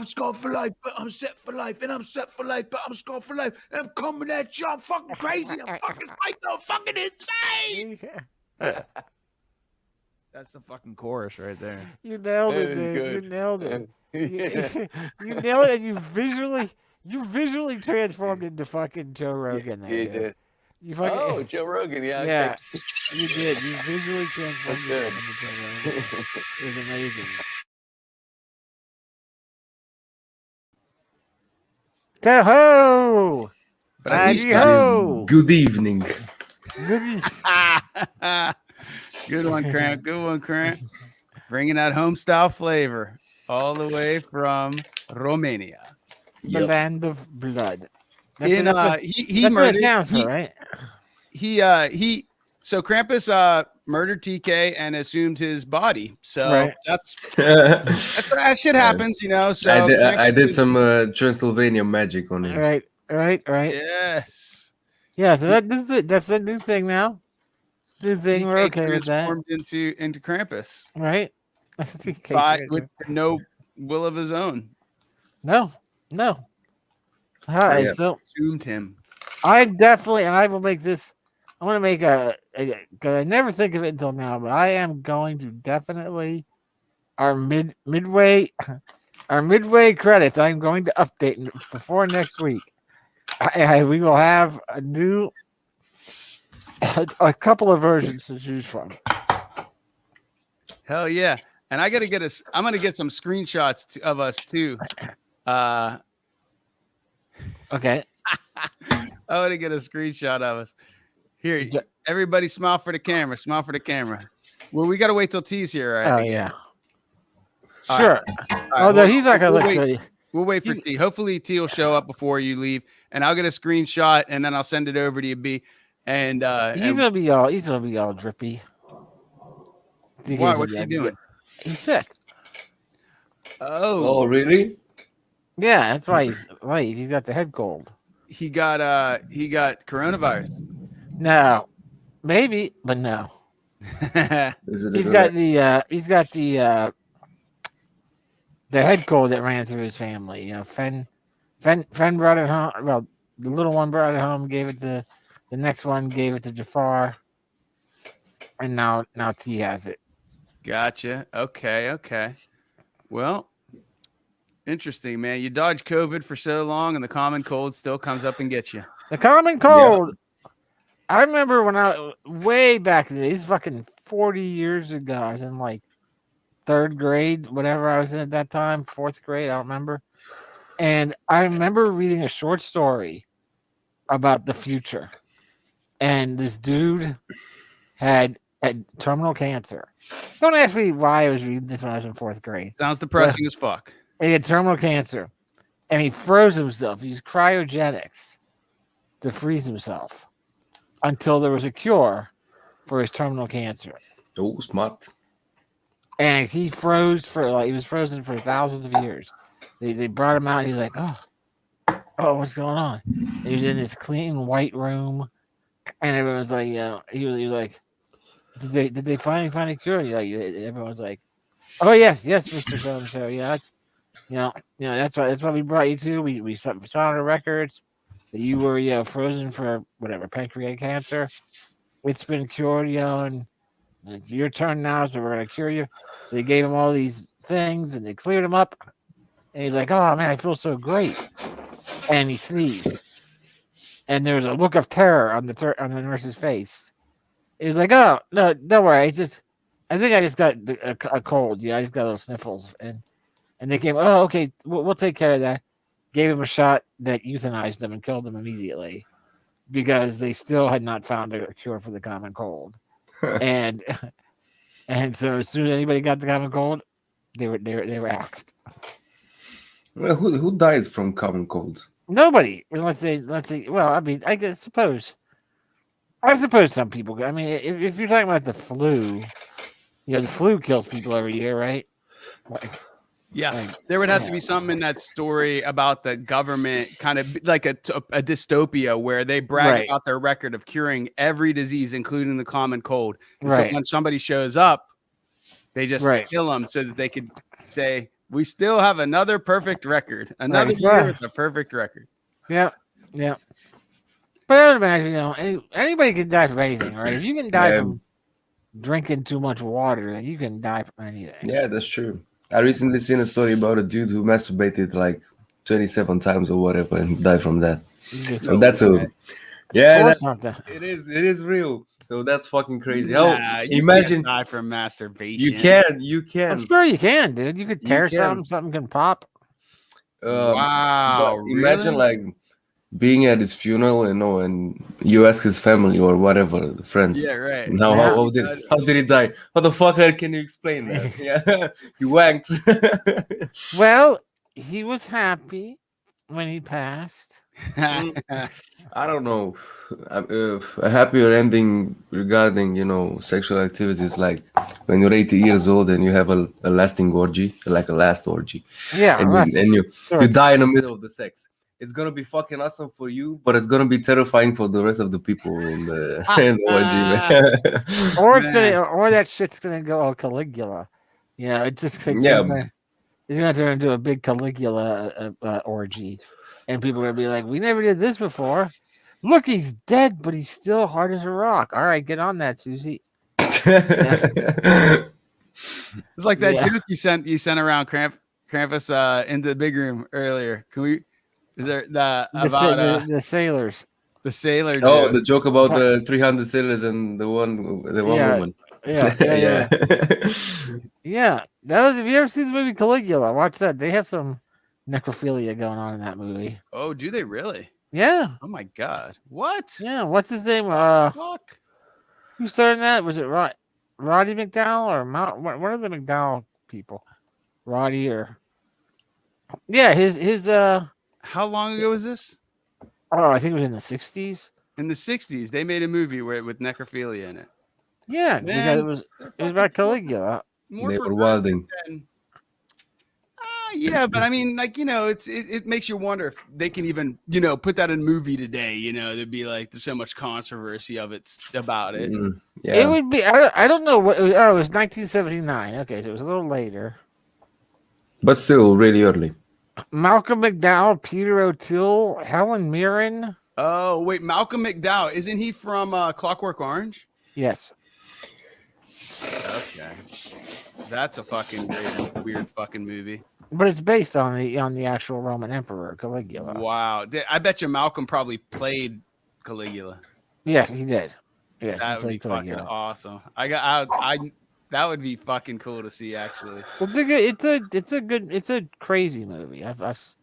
I'm scarred for life, but I'm set for life, and I'm set for life, but I'm scarred for life, and I'm coming at you. I'm fucking crazy. I'm fucking psycho, fucking insane. That's the fucking chorus right there. You nailed That it, is dude. You good. nailed it. Yeah. You nailed it. And you visually transformed into fucking Joe Rogan there, You dude. did. You fucking, Oh, Joe Rogan. Yeah. yeah, Okay. you did. You visually transformed That's yourself into Joe Rogan. It was amazing. Ho! But at least Howdy-ho! good evening. Goody. Good one, Cramp. Good one, Cramp. Bringing that home style flavor all the way from Romania. The land of blood. He that's what it murdered. sounds for, right? So Krampus murdered TK and assumed his body. So Right. that shit happens, you know. So I did Krampus- some Transylvania magic on him. Right. Yes. Yeah, so that's a new thing now. New thing, we're TK okay with that. transformed into Krampus Right? with no will of his own. No. Hi, Yeah. so Assumed him. I will make this. I want to make because I never think of it until now, but I am going to definitely our midway credits. I'm going to update before next week. We will have a couple of versions to choose from. Hell yeah. And I'm gonna get some screenshots of us too. Okay. I want to get a screenshot of us. Here, everybody smile for the camera. Smile for the camera. Well, we got to wait till T's here, right? Oh yeah. All Sure. right, Although he's not gonna we'll look wait. good. We'll wait for T. Hopefully T will show up before you leave, and I'll get a screenshot, and then I'll send it over to you, B. And He's gonna be all drippy. why? What's he doing? He's sick. Oh, really? Yeah, that's why he's late. He's got the head cold. he got coronavirus. No, maybe, but no. Is it He's got the head cold that ran through his family. You know, Fen brought it home. Well, the little one brought it home, gave it to the next one, gave it to Jafar, and now T has it. Gotcha. Okay. Well, interesting, man. You dodged COVID for so long, and the common cold still comes up and gets you. The common cold. I remember when I way back in the days, fucking 40 years ago, I was in like third grade, whatever I was in at that time, fourth grade, I don't remember. And I remember reading a short story about the future. And this dude had terminal cancer. Don't ask me why I was reading this when I was in fourth grade. Sounds depressing as fuck. He had terminal cancer. And he froze himself. He used cryogenics to freeze himself until there was a cure for his terminal cancer. Oh, smart. And he was frozen for thousands of years. They brought him out and he's like, oh, what's going on? And he was in this clean white room, and everyone was like, he was like, did they finally find a cure? Everyone was like, oh yes, Mr. So-and-so, yeah, that's why we brought you to. We saw on the records that you were frozen for whatever pancreatic cancer. It's been cured, and it's your turn now, so we're gonna cure you. So they gave him all these things, and they cleared him up. And he's like, "Oh man, I feel so great." And he sneezed, and there was a look of terror on the nurse's face. He was like, "Oh no, don't worry. I think I just got a cold. Yeah, I just got little sniffles." And they came. "Oh, okay, we'll take care of that." Gave him a shot that euthanized him and killed him immediately, because they still had not found a cure for the common cold. and so as soon as anybody got the common cold, they were axed. Well, who dies from common colds? Nobody, unless they. Well, I mean, I suppose some people. I mean, if you're talking about the flu, the flu kills people every year, right? Yeah, there would have to be something in that story about the government, kind of like a dystopia where they brag about their record of curing every disease, including the common cold. And so when somebody shows up, they just kill them so that they could say, We still have another perfect record. Another Nice. year with a perfect record. Yeah, yeah. But I would imagine, you know, anybody can die from anything, right? If you can die from drinking too much water, then you can die from anything. Yeah, that's true. I recently seen a story about a dude who masturbated like 27 times or whatever and died from that. So that's a Or something. it is real. So that's fucking crazy. Nah, you imagine can't die from masturbation. you can. I'm sure you can, dude. You could tear can. something can pop. Wow. But imagine really? like being at his funeral, you know, and you ask his family or whatever, friends. Yeah, right. Now, Yeah. how did he die? How the fuck can you explain that? Yeah, he wanked. Well, he was happy when he passed. I don't know. A happier ending regarding, you know, sexual activities, like when you're 80 years old and you have a lasting orgy, like a last orgy, Yeah, and you sure. die in the middle of the sex. It's gonna be fucking awesome for you, but it's gonna be terrifying for the rest of the people in the, in the orgy. Or it's gonna, or that shit's gonna go all Caligula. You know, it's just it's gonna turn into a big Caligula orgy, and people are gonna be like, "We never did this before. Look, he's dead, but he's still hard as a rock." All right, get on that, Susie. It's like that Yeah. joke you sent around Krampus into the big room earlier. Can we? Is there The sailors. the sailor? Oh, joke? the joke about the 300 sailors and the one Yeah. woman. Yeah. Yeah, that was. Have you ever seen the movie Caligula? Watch that. They have some necrophilia going on in that movie. Oh, do they really? Yeah, Oh my god! What? yeah. What's his name? Fuck. Who started that? Was it Roddy McDowell or Mount? What are the McDowell people? Roddy or yeah, his How long ago was this? I think it was in the 60s. In the 60s, they made a movie with necrophilia in it. Yeah, Man, because it was about Caligula. More They were progressive wilding. than- yeah, but I mean, like, you know, it makes you wonder if they can even, you know, put that in a movie today. You know, there'd be like there's so much controversy about it. Yeah. It would be. I don't know what. It was 1979. Okay, so it was a little later. But still, really early. Malcolm McDowell, Peter O'Toole, Helen Mirren. Oh wait, Malcolm McDowell, isn't he from Clockwork Orange? Yes. Okay, that's a fucking weird fucking movie. But it's based on the actual Roman Emperor Caligula. Wow, I bet you Malcolm probably played Caligula. Yes, he did. Yes, That he would be played fucking Caligula. awesome. That would be fucking cool to see, actually. Well, it's a crazy movie. I've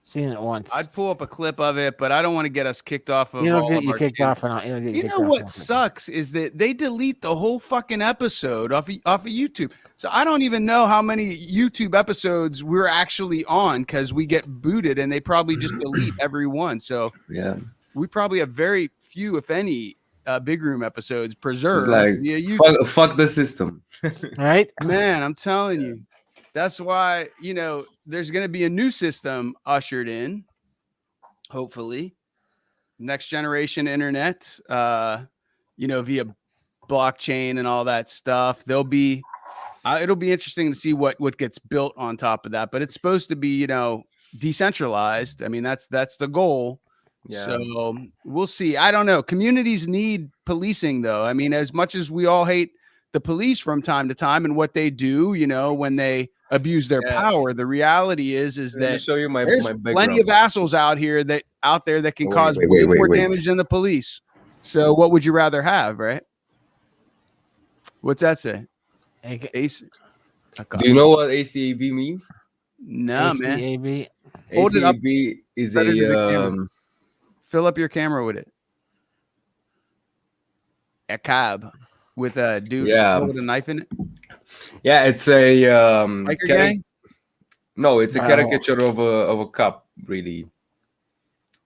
seen it once. I'd pull up a clip of it, but I don't want to get us kicked off of. You don't all get of you our kicked channels. off, and You know what sucks is that they delete the whole fucking episode off of YouTube. So I don't even know how many YouTube episodes we're actually on because we get booted and they probably just delete every one. So Yeah. we probably have very few, if any, Big Room episodes preserved. Like, via YouTube. fuck the system. Right? Man, I'm telling you, that's why, you know, there's going to be a new system ushered in, hopefully. Next generation internet, you know, via blockchain and all that stuff. There'll be, it'll be interesting to see what gets built on top of that. But it's supposed to be, you know, decentralized. I mean, that's the goal. Yeah. So we'll see. I don't know. Communities need policing, though. I mean, as much as we all hate the police from time to time and what they do, you know, when they abuse their power, the reality is Let me that show you there's my background. plenty of assholes out there that can Wait, cause wait, way wait, more wait. damage than the police. So what would you rather have, right? What's that say? Ace? Do you know what ACAB means? No, man. ACAB. Hold it up. ACAB is Better to the a camera. Fill up your camera with it. A cab with a dude with a knife in it. yeah, it's a Biker gang? No, it's a Wow. caricature of a cop. Really.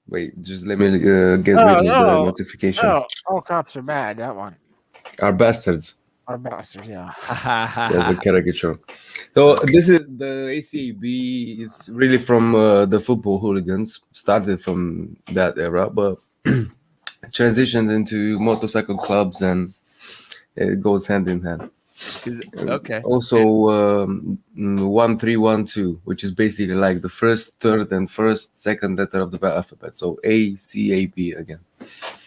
Wait, just let me get rid of the notification. Oh, all cops are bad. That one. Are bastards. Are bastards. Yeah. There's a caricature. So this is the ACAB is really from the football hooligans. Started from that era, but transitioned into motorcycle clubs, and it goes hand in hand. Okay. Also, 1312, which is basically like the first, third, and second letter of the alphabet. So ACAP again.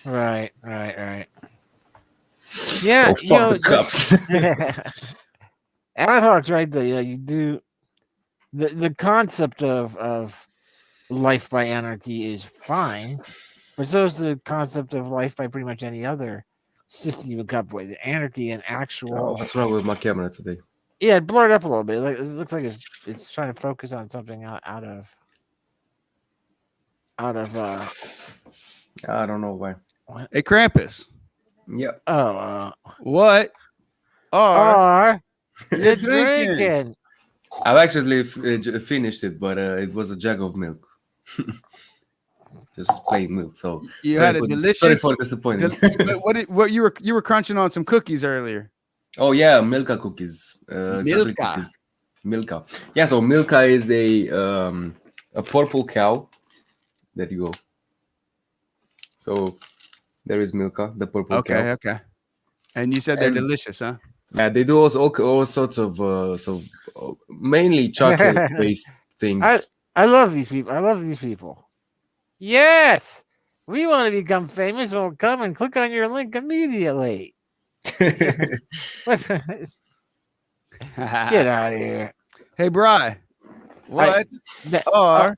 Right. Yeah, So fuck the cops. Adhawk's right though. Yeah, you do the concept of life by anarchy is fine, but so is the concept of life by pretty much any other system you come up with. Anarchy and actual. What's wrong with my camera today? Yeah, it blurred up a little bit. Like it looks like it's trying to focus on something out of. I don't know why. Hey, Krampus. Yep. What are you drinking? I've actually finished it, but it was a jug of milk. Just plain milk. So you sorry had a for, delicious. Sorry for disappointing. What you were crunching on some cookies earlier. Oh yeah, Milka cookies. Chocolate cookies. Milka. Yeah, so Milka is a purple cow. There you go. So there is Milka, the purple cow. Okay. And you said they're delicious, huh? Yeah, they do also all sorts of mainly chocolate based things. I love these people. Yes, we want to become famous. Well, come and click on your link immediately. Get out of here. Hey, Bri. What are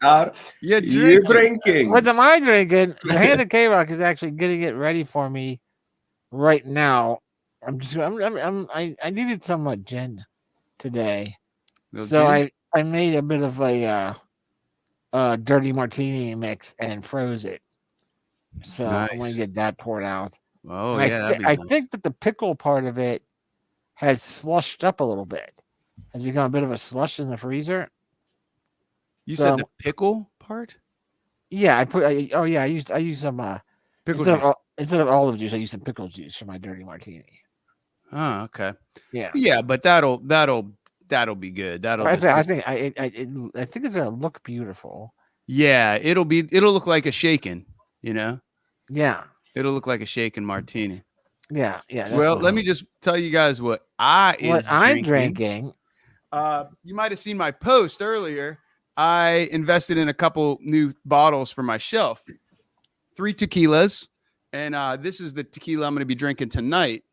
you drinking? What am I drinking? The Hand of K-Rock is actually getting it ready for me right now. I needed some gin today, so I made a bit of a dirty martini mix and froze it. So nice. I'm gonna get that poured out. Oh and yeah, I think that the pickle part of it has slushed up a little bit. Has become a bit of a slush in the freezer. You said the pickle part? Yeah, I used some pickle instead of olive juice. I used some pickle juice for my dirty martini. Oh, okay. Yeah, but that'll be good. I think it's gonna look beautiful. Yeah, it'll look like a shaken. Yeah, it'll look like a shaken martini. Yeah. Well, let me just tell you guys what I'm drinking. You might have seen my post earlier. I invested in a couple new bottles for my shelf. 3 tequilas, and this is the tequila I'm going to be drinking tonight.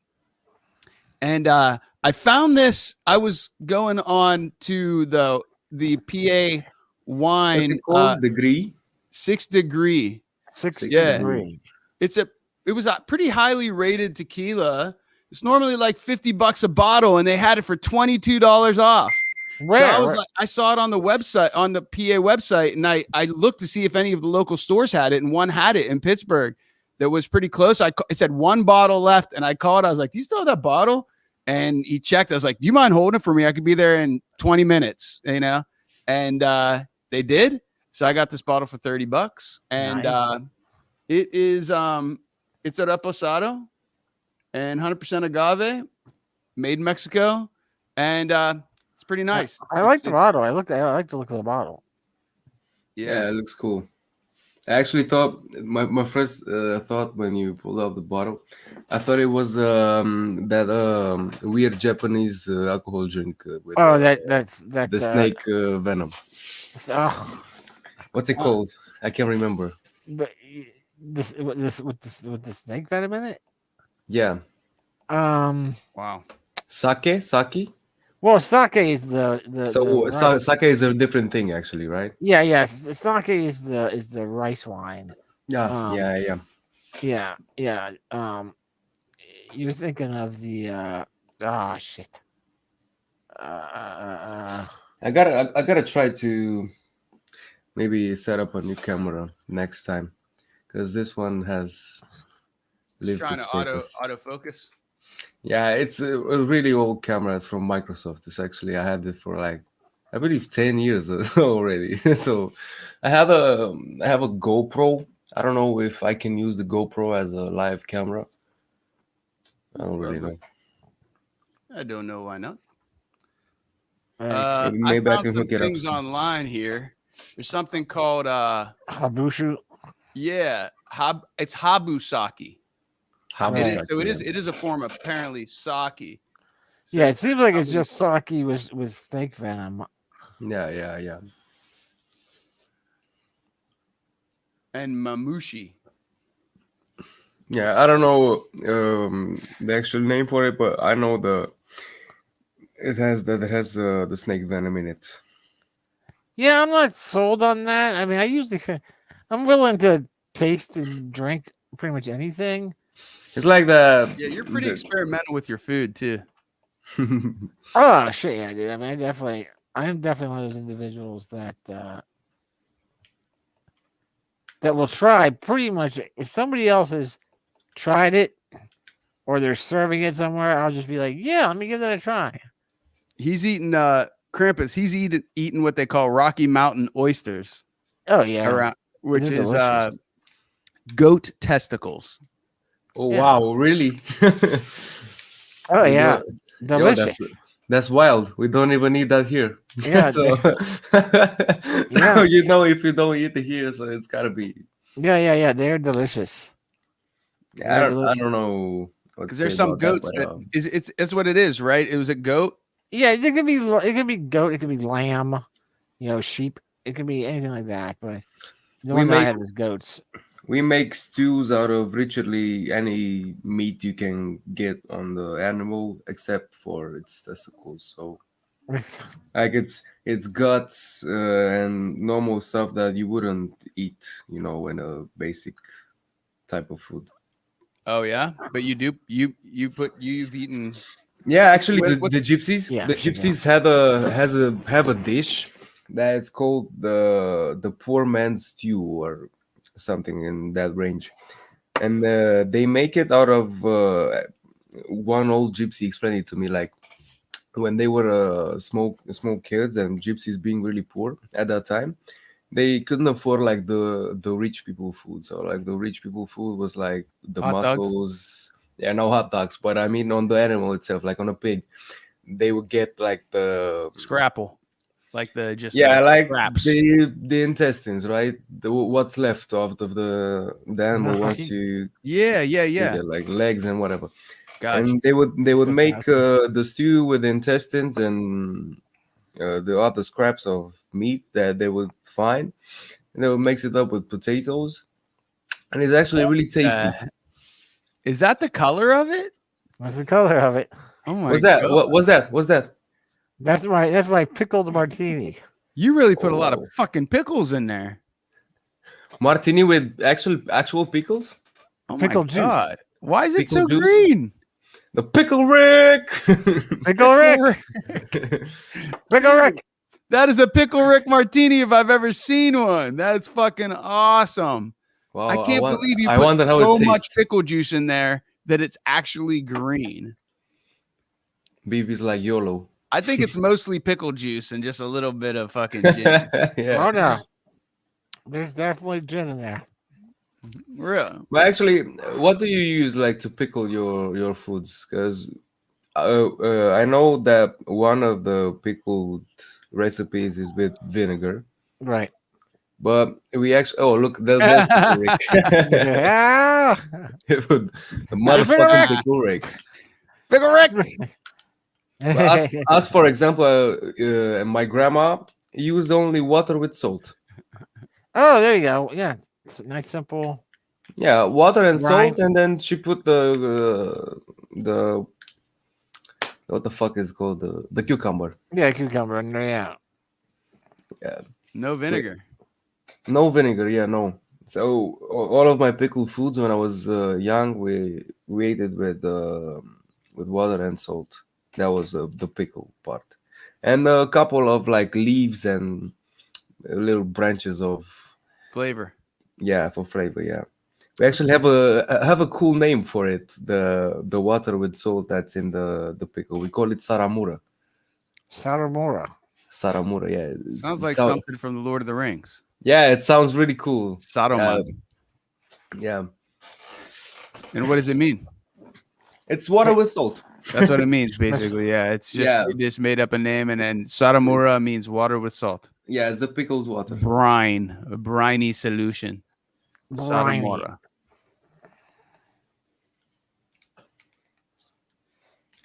And I found this. I was going on to the PA wine. What's it called? Degree? 6 Degree. 6 Degree. It was a pretty highly rated tequila. It's normally like $50 a bottle, and they had it for $22 off. Where? So I saw it on the website, on the PA website, and I looked to see if any of the local stores had it, and one had it in Pittsburgh that was pretty close. It said 1 bottle left, and I called. I was like, "Do you still have that bottle?" And he checked. I was like, "Do you mind holding it for me? I could be there in 20 minutes." And they did. So I got this bottle for $30, and nice. It is it's a reposado and 100% agave, made in Mexico, and it's pretty nice. I like the bottle. I like the look of the bottle. Yeah, it looks cool. I actually thought my first thought when you pulled out the bottle, I thought it was that weird Japanese alcohol drink with that's the snake venom. What's it called? I can't remember. This with the snake venom in it. Yeah. Wow. Sake. Well, sake is sake is a different thing, actually, right? Yeah. Sake is the rice wine. Yeah. You're thinking of the shit. I gotta try to maybe set up a new camera next time, because this one has lived its purpose. Autofocus. Yeah, it's a really old camera. It's from Microsoft. It's actually, I had it for I believe 10 years already. So I have a GoPro. I don't know if I can use the GoPro as a live camera. I don't really know. I don't know why not. Maybe I I found can some hook it up. things online here. There's something called Habushu. Yeah, it's Habusaki. Habusaki, So it is a form of apparently sake. Yeah, it seems like it's just sake with snake venom. Yeah. And mamushi. Yeah, I don't know the actual name for it, but I know it has the snake venom in it. Yeah, I'm not sold on that. I mean, I'm willing to taste and drink pretty much anything. It's like the Yeah, you're pretty experimental with your food too. Oh shit, yeah, dude. I mean, I am definitely one of those individuals that will try pretty much if somebody else has tried it or they're serving it somewhere, I'll just be like, yeah, let me give that a try. He's eating Krampus. He's eating what they call Rocky Mountain oysters. Oh yeah, which They're is delicious. goat testicles. Oh Yeah. wow, really? Oh yeah, Yo, delicious. that's wild. We don't even eat that here. Yeah, so, Yeah. you know, if you don't eat it here, so it's gotta be. Yeah. They're delicious. I don't know. Because there's some goats it's what it is, right? It was a goat. Yeah, it could be goat, it could be lamb, sheep, it could be anything like that. But the one that I had was goats. We make stews out of literally any meat you can get on the animal, except for its testicles. So, like it's guts and normal stuff that you wouldn't eat, in a basic type of food. Oh yeah, but you do you've eaten. Yeah, actually, the gypsies, Yeah, the gypsies have a dish that is called the poor man's stew or something in that range, and they make it out of one old gypsy explained it to me, like when they were small kids and gypsies being really poor at that time, they couldn't afford like the rich people food. So like the rich people food was like the Hot muscles. Yeah, no hot dogs, but I mean on the animal itself, like on a pig, they would get like the scrapple, like the scraps. the intestines, right? What's left of the animal once you get, like legs and whatever. Gotcha. And they would make the stew with the intestines and the other scraps of meat that they would find, and they would mix it up with potatoes, and it's actually really tasty. Is that the color of it? What's the color of it? Oh my What's that? God. What's that? That's my pickled martini. You really put a lot of fucking pickles in there. Martini with actual pickles? Oh Pickle my juice. God. Why is it Pickle so juice? green? The Pickle Rick! Pickle Rick! Pickle Rick! That is a Pickle Rick martini if I've ever seen one. That is fucking awesome. Wow, I can't believe you I put wonder how so it much tastes. pickle juice in there that it's actually green. BB's like YOLO. I think it's mostly pickle juice and just a little bit of fucking gin. Yeah. Oh no, there's definitely gin in there. Real. But actually, what do you use like to pickle your foods? Because I know that one of the pickled recipes is with vinegar. Right. But we actually look, there's Pickle Rick. Yeah. The motherfucking Pickle Rick. Pickle Rick. Us, for example, my grandma used only water with salt. Oh, there you go. Yeah, it's a nice simple. Yeah, water and Right. salt, and then she put the what the fuck is it called, the cucumber. Yeah, cucumber in there. Yeah. No vinegar. No vinegar. Yeah, no. So all of my pickled foods when I was young, we ate it with water and salt. That was the pickle part, and a couple of like leaves and little branches of Flavor. yeah, for flavor. Yeah, we actually have a cool name for it. The water with salt that's in the pickle. We call it saramura. Saramura. Saramura. Yeah. Sounds like something from the Lord of the Rings. Yeah, it sounds really cool. Saruman. Yeah. And what does it mean? It's water with salt. That's what it means, basically. Yeah, it's just they just made up a name, and then Saramura means water with salt. Yeah, it's the pickled water. Brine, a briny solution. Briny. Saramura.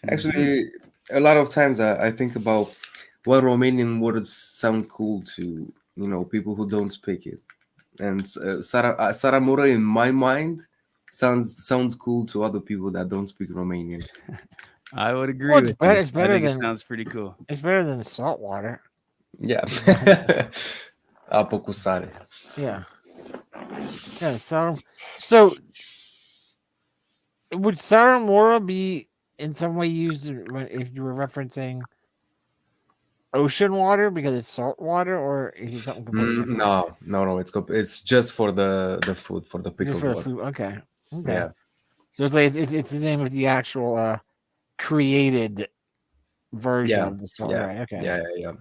Actually, a lot of times I think about what Romanian words sound cool to people who don't speak it, and Saramura in my mind sounds cool to other people that don't speak Romanian. I would agree Well, with it's you. it's better I think than it sounds pretty cool. it's better than salt water. Yeah. Apă cu sare. Yeah. Yeah. So would Saramura be in some way used if you were referencing ocean water because it's salt water, or is it something completely different? No. It's just for the food, for the Just pickled for the water. food. Okay. Yeah. So it's like it's the name of the actual created version Yeah. of the salt. Yeah. Right. Okay. Yeah.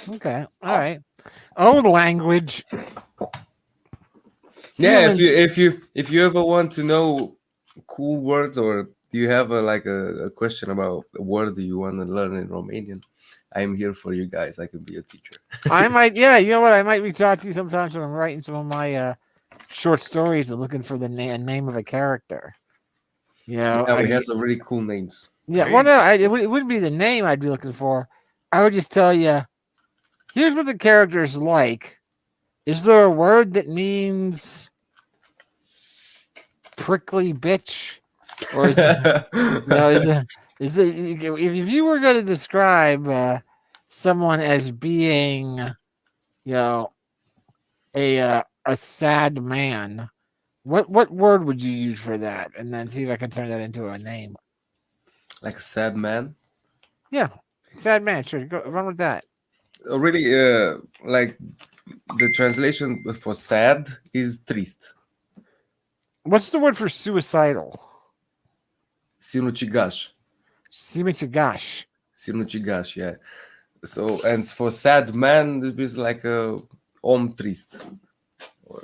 Okay. All right. Old language. Yeah. Humans- If you ever want to know cool words, or you have a question about a word you want to learn in Romanian, I'm here for you guys. I can be a teacher. I might. Yeah. You know what? I might reach out to you sometimes when I'm writing some of my short stories and looking for the name of a character. You know. Yeah, we have some really cool names. Yeah. Well, no. It wouldn't be the name I'd be looking for. I would just tell you. Here's what the character's like. Is there a word that means prickly bitch? Or is is it if you were going to describe someone as being, a sad man, what word would you use for that? And then see if I can turn that into a name. Like a sad man. Yeah, sad man. Sure, go run with that. Really, like the translation for sad is trist. What's the word for suicidal? Sinucigaș. Sinucigaș. Sinucigaș, yeah. So, and for sad man, it is like a om trist. Or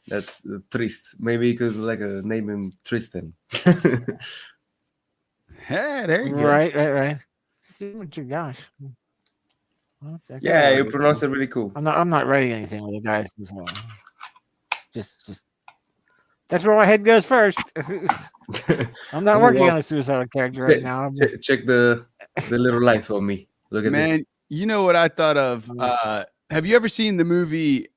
that's trist. Maybe you could name him Tristan. Hey, there you go. Right. Sinucigaș. Yeah, you pronounce it really cool. I'm not writing anything with the guys. Just that's where my head goes first. I'm not working on a suicidal character right now. Check the little light for me. Look at Man, this. you know what I thought of? Have you ever seen the movie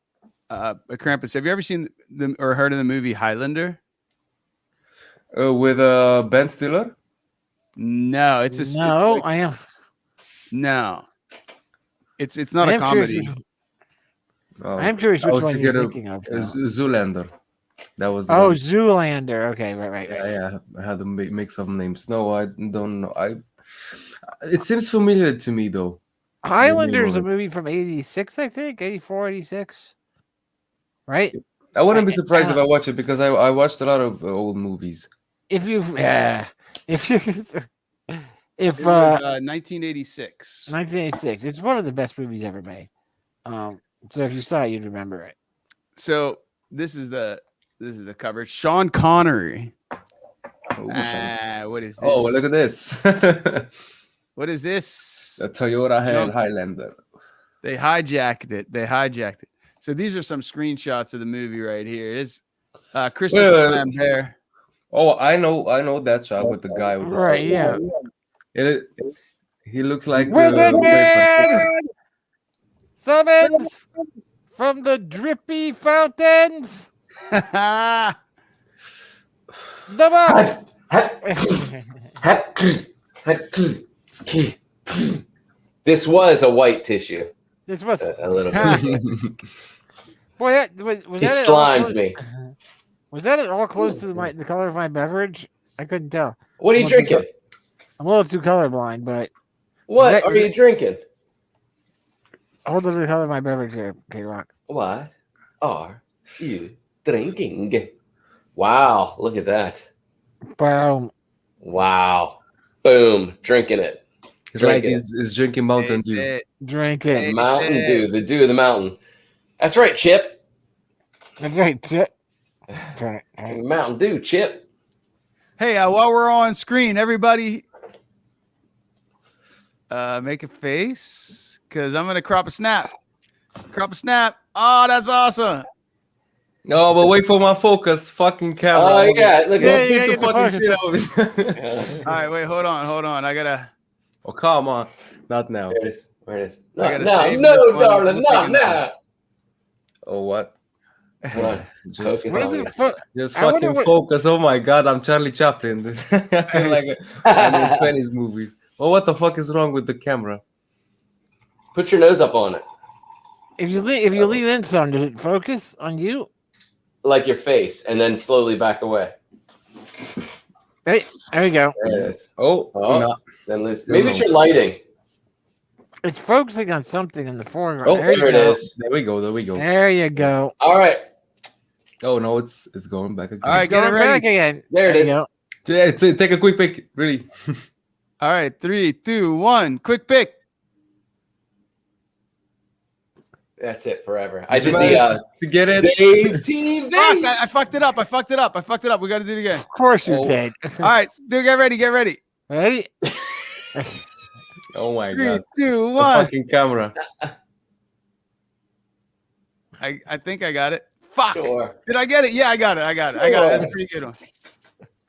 Krampus? Have you ever seen or heard of the movie Highlander? With Ben Stiller? No, it's a no. I am. No, it's not a comedy. I am curious which one you're thinking of. Zoolander. That was Zoolander. Okay, right. Yeah. I had to mix up names. No, I don't know. It seems familiar to me though. Highlander is a movie from 86, I think, 84, 86. Right? I wouldn't be surprised if I watch it because I watched a lot of old movies. It was 1986. 1986. It's one of the best movies ever made. So if you saw it, you'd remember it. So this is the cover. Sean Connery. What is this? Oh, look at this. What is this? The Toyota Highlander. They hijacked it. So these are some screenshots of the movie right here. It is Christopher Lambert. Oh, I know that shot with the guy with the right. Yeah. He looks like summons from the drippy fountains. This was a white tissue. This was a little bit. Boy, was He that slimed me. Was that at all close to the color of my beverage? I couldn't tell. What are you drinking? I'm a little too colorblind, but what are you drinking? Hold on to the color of my beverage there, K-Rock. What are you drinking? Wow, look at that. Boom. Wow. Boom. Drinking it. It's like he's drinking Mountain Dew. Drinking. Mountain Dew. The dew of the mountain. That's right, Chip. That's right, Chip. Mountain Dew, Chip. Hey, while we're on screen, everybody make a face because I'm going to crop a snap. Oh, that's awesome. No, but wait for my focus. Fucking camera. Oh yeah, look Yeah, at you Get the gotta fucking get the shit out of it. yeah. All right, wait, hold on. I gotta. Oh, come on. Not now. There it is. Where it is? I No, gotta no, save no, this one. darling, We'll no, take it no. Oh, what? Come on, Just, focus What on is me. it for? just I wonder fucking what- focus. Oh my god, I'm Charlie Chaplin. I feel like I'm in 20s movies. Well, what the fuck is wrong with the camera? Put your nose up on it, If you lean in some, does it focus on you? like your face, and then slowly back away. Hey, there you go. There it is. Oh, Oh. no. Then listen. Still Maybe it's no. your lighting. It's focusing on something in the foreground. Oh, there you There it go. is. There we go. There we go. There you go. All right, Oh no, it's going back again. All right, get it Going back ready. again. there it you is. go. Yeah, take a quick pic. Really. All right, 3, 2, 1. Quick pick. That's it forever. I did Right. the to get it. Dave TV. Fuck, I fucked it up. I fucked it up. We got to do it again. Of course you Oh. did. All right, get ready. Ready? Oh my 3, god. 2, The 1. fucking camera. I think I got it. Fuck. Sure. Did I get it? Yeah, I got it. That's a pretty good one.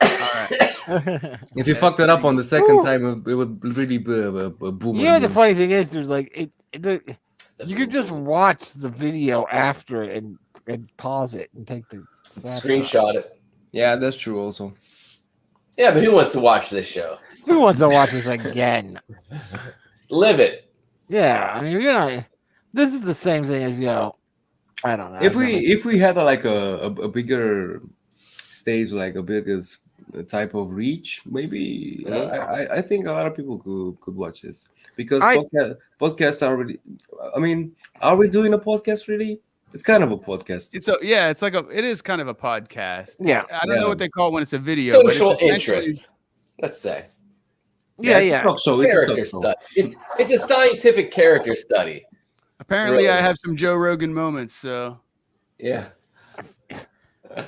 All right. If you fucked it up on the second time, it would really be a boom. You know the funny thing is, dude, like you could just watch the video after it and pause it and take the Screenshot it. Yeah, that's true. Also, Yeah, but who wants to watch this show? Who wants to watch this again? Live it. Yeah, I mean, you're not. This is the same thing as I don't know. if we had a bigger stage, like a bigger type of reach, maybe I think a lot of people could watch this because podcasts are really. I mean, are we doing a podcast really? It's kind of a podcast. It is kind of a podcast. Yeah. I don't know what they call it when it's a video. Social but it's essentially- interest. Let's say yeah, it's yeah. a talk show. It's a character talk show. study. It's a scientific character study. Apparently, I Really? have some Joe Rogan moments. So Yeah.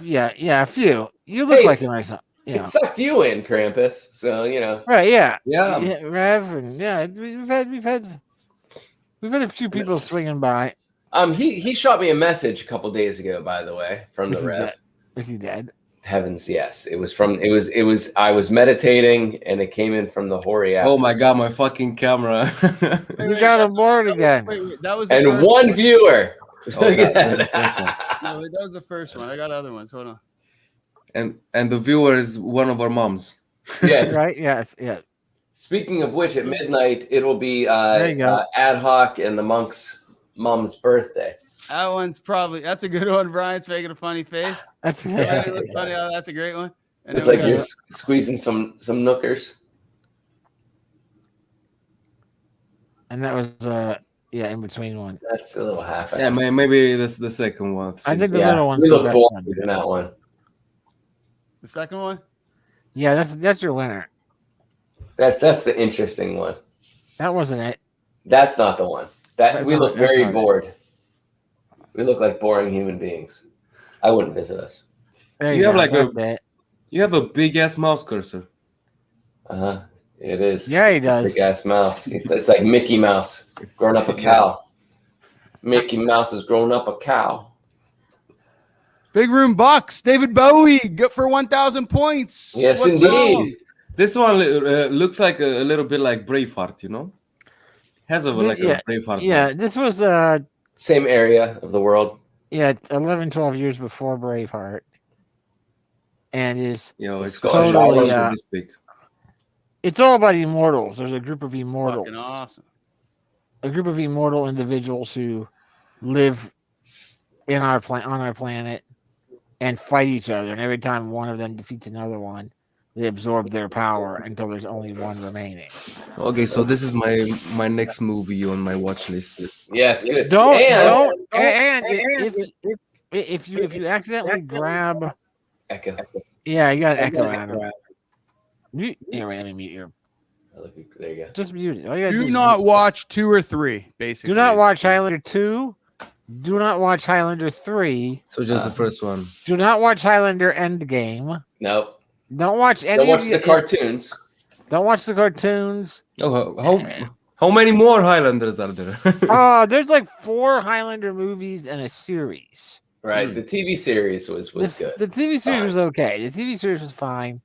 Yeah, a few. You look Hey, like a nice, It sucked you in, Krampus. So right? Yeah, Yeah. Rev, and we've had a few people swinging by. he shot me a message a couple days ago, by the way, from the Rev. Is he dead? Heavens, yes. It was I was meditating and it came in from the hoary app. Oh my god, my fucking camera. You got him bored again. Wait, that was the And first one viewer. Oh, Look at that's one. No, wait, that was the first one. I got other ones. Hold on. And the viewer is one of our moms. Yes. Right? Yes. Yeah. Speaking of which, at midnight it'll be There you go. ad hoc and the monk's mom's birthday. That one's that's a good one. Brian's making a funny face. That's Brian, it looks funny. Oh, that's a great one. And It's then like we you're got- squeezing some nookers. And that was in between one. That's a little half. Yeah, maybe that's the second one. I think the Yeah, little one's we the look best boring one. in that one. the second one. Yeah, that's your winner. That's the interesting one. That wasn't it. That's not the one. That's We not- look that's very not it. bored. We look like boring human beings. I wouldn't visit us. There You you have go. like a- That's it. You have a big ass mouse cursor. It is. Yeah, he does. Big ass mouse. It's like Mickey Mouse growing up a cow. Mickey Mouse has grown up a cow. Big Room Bucks. David Bowie. Go for 1,000 points. Yes, What's indeed. This one looks like a little bit like Braveheart, you know? Has a Yeah, a Braveheart. Yeah, this was Same area of the world. 11, 12 years before Braveheart. And Yo, it's Totally, totally yeah. this big. it's all about immortals. There's a group of Fucking immortals. awesome. A group of immortal individuals who live on our planet and fight each other. And every time one of them defeats another one, they absorb their power until there's only one remaining. Okay, so this is my next movie on my watch list. Yeah, it's good. And if you accidentally grab, Echo. yeah, you got echo out of it. Mute, yeah, wait, let me mute your. There you go. Just mute it. All you gotta Do is not mute. watch 2 or 3. Basically, Do not watch Highlander 2. Do not watch Highlander 3. So just the first one. Do not watch Highlander Endgame. Nope. Don't watch any Don't watch of the cartoons. Don't watch the cartoons. Oh, how many more Highlanders are there? There's like 4 Highlander movies and a series. Right. The TV series was good. The TV series was okay. The TV series was fine,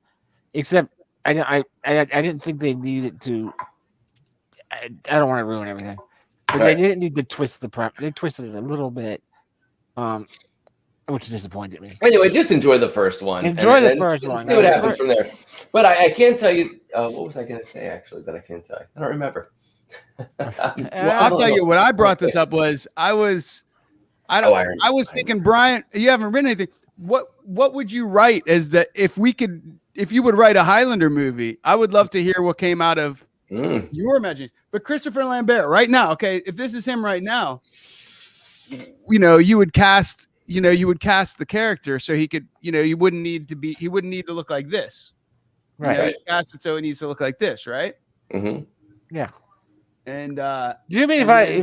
except I didn't think they needed to. I don't want to ruin everything, but they didn't need to twist the prep. They twisted it a little bit, which disappointed me. Anyway, just enjoy the first one. Enjoy the first one. See what happens from there. But I can tell you, what was I going to say actually that I can't tell you? I don't remember. Well, I'll tell you what I brought this up was I was thinking, Brian, you haven't written anything. What would you write as that if you would write a Highlander movie? I would love to hear what came out of your imagination. But Christopher Lambert right now, okay, if this is him right now, you would cast the character so he could, he wouldn't need to look like this. Right. Cast it so it needs to look like this, right? Mm-hmm. Yeah. And do you mean if I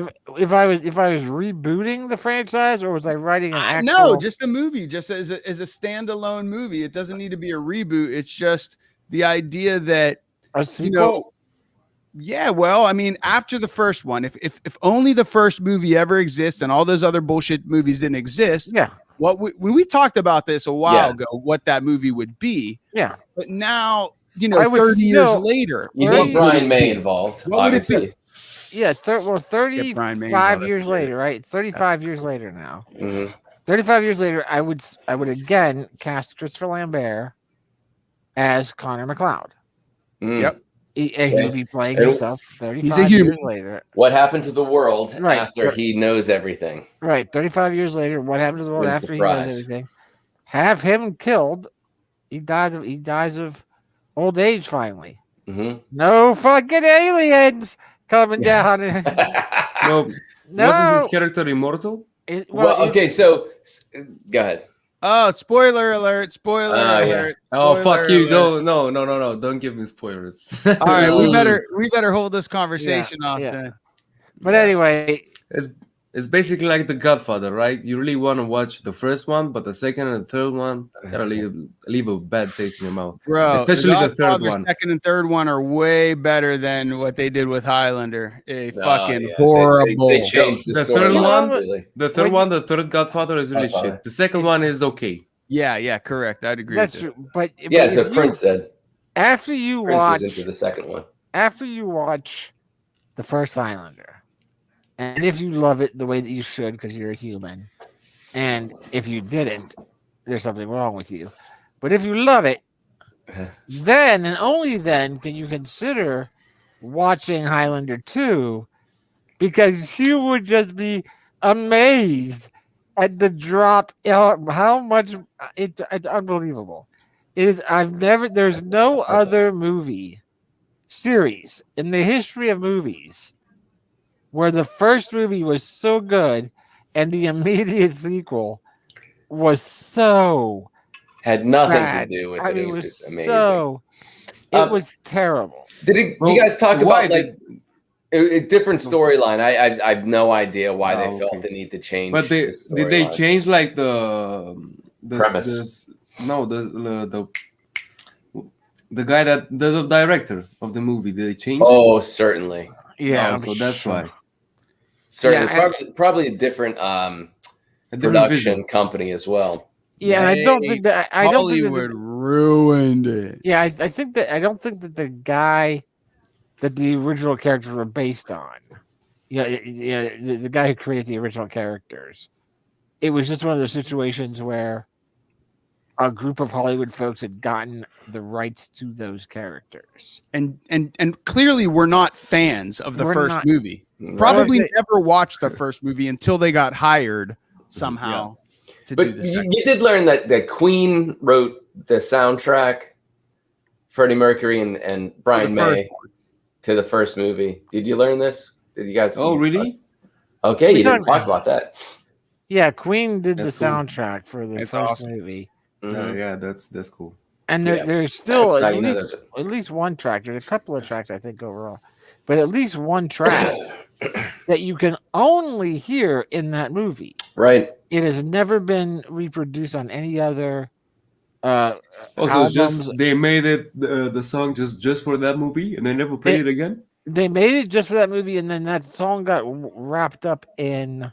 was rebooting the franchise, or was I writing an actual? No, just a movie, just as a standalone movie. It doesn't need to be a reboot. It's just the idea that a sequel. Yeah, well, I mean, after the first one, if only the first movie ever exists and all those other bullshit movies didn't exist, yeah. When we talked about this a while ago, what that movie would be, yeah. But now, 30 years later, you need Brian May involved. What would it be? Yeah, 35 years later, right? It's 35 years later now. Mm-hmm. 35 years later, I would again cast Christopher Lambert as Connor McLeod. Yep. He would be playing himself 35 years later. What happened to the world after he knows everything? Right. 35 years later, what happened to the world after he knows everything? Have him killed. He dies of old age finally. Mm-hmm. No fucking aliens coming down. No. Wasn't his character immortal? Okay, so go ahead. Oh, spoiler alert! Spoiler alert! Oh, spoiler fuck you! alert. No! Don't give me spoilers. All right, we better hold this conversation off then. But anyway, it's basically like The Godfather, right? You really want to watch the first one, but the second and the third one gotta leave a bad taste in your mouth. Bro, especially the third one. Second and third one are way better than what they did with Highlander. Horrible. They changed the third one. Really. The third Godfather is really shit. The second one is okay. Yeah, correct. I'd agree. That's with true. But so Prince said after you Prince watch was into the second one. After you watch the first Highlander. And if you love it the way that you should, because you're a human, and if you didn't, there's something wrong with you. But if you love it, then and only then can you consider watching Highlander 2, because you would just be amazed at the drop. How much it's unbelievable. There's no other movie series in the history of movies where the first movie was so good and the immediate sequel was so had nothing bad. to do with it. I mean, it was just amazing. It was terrible. You guys talk about like a different storyline? I have no idea why they felt the need to change. But did they change like the premise? The guy the director of the movie, did they change? Oh, certainly. Yeah, so that's why. Certainly, probably a different production company as well. Yeah, and I don't think that Hollywood ruined it. Yeah, I don't think that the guy that the original characters were based on, the guy who created the original characters, it was just one of those situations where a group of Hollywood folks had gotten the rights to those characters, and clearly we're not fans of the first movie. Probably never watched the first movie until they got hired somehow to do this. You did learn that Queen wrote the soundtrack, Freddie Mercury and Brian May, to the first movie. Did you learn this? Did you guys? Oh, really? Okay, you didn't talk about that. Yeah, Queen did the That's cool. soundtrack for the first movie. Mhm. Yeah, that's cool. And there's still That's how at you know least one track. There's a couple of tracks I think overall, but at least one track that you can only hear in that movie. Right. It has never been reproduced on any other. Also, they made it the song just for that movie, and they never played it again. They made it just for that movie, and then that song got wrapped up in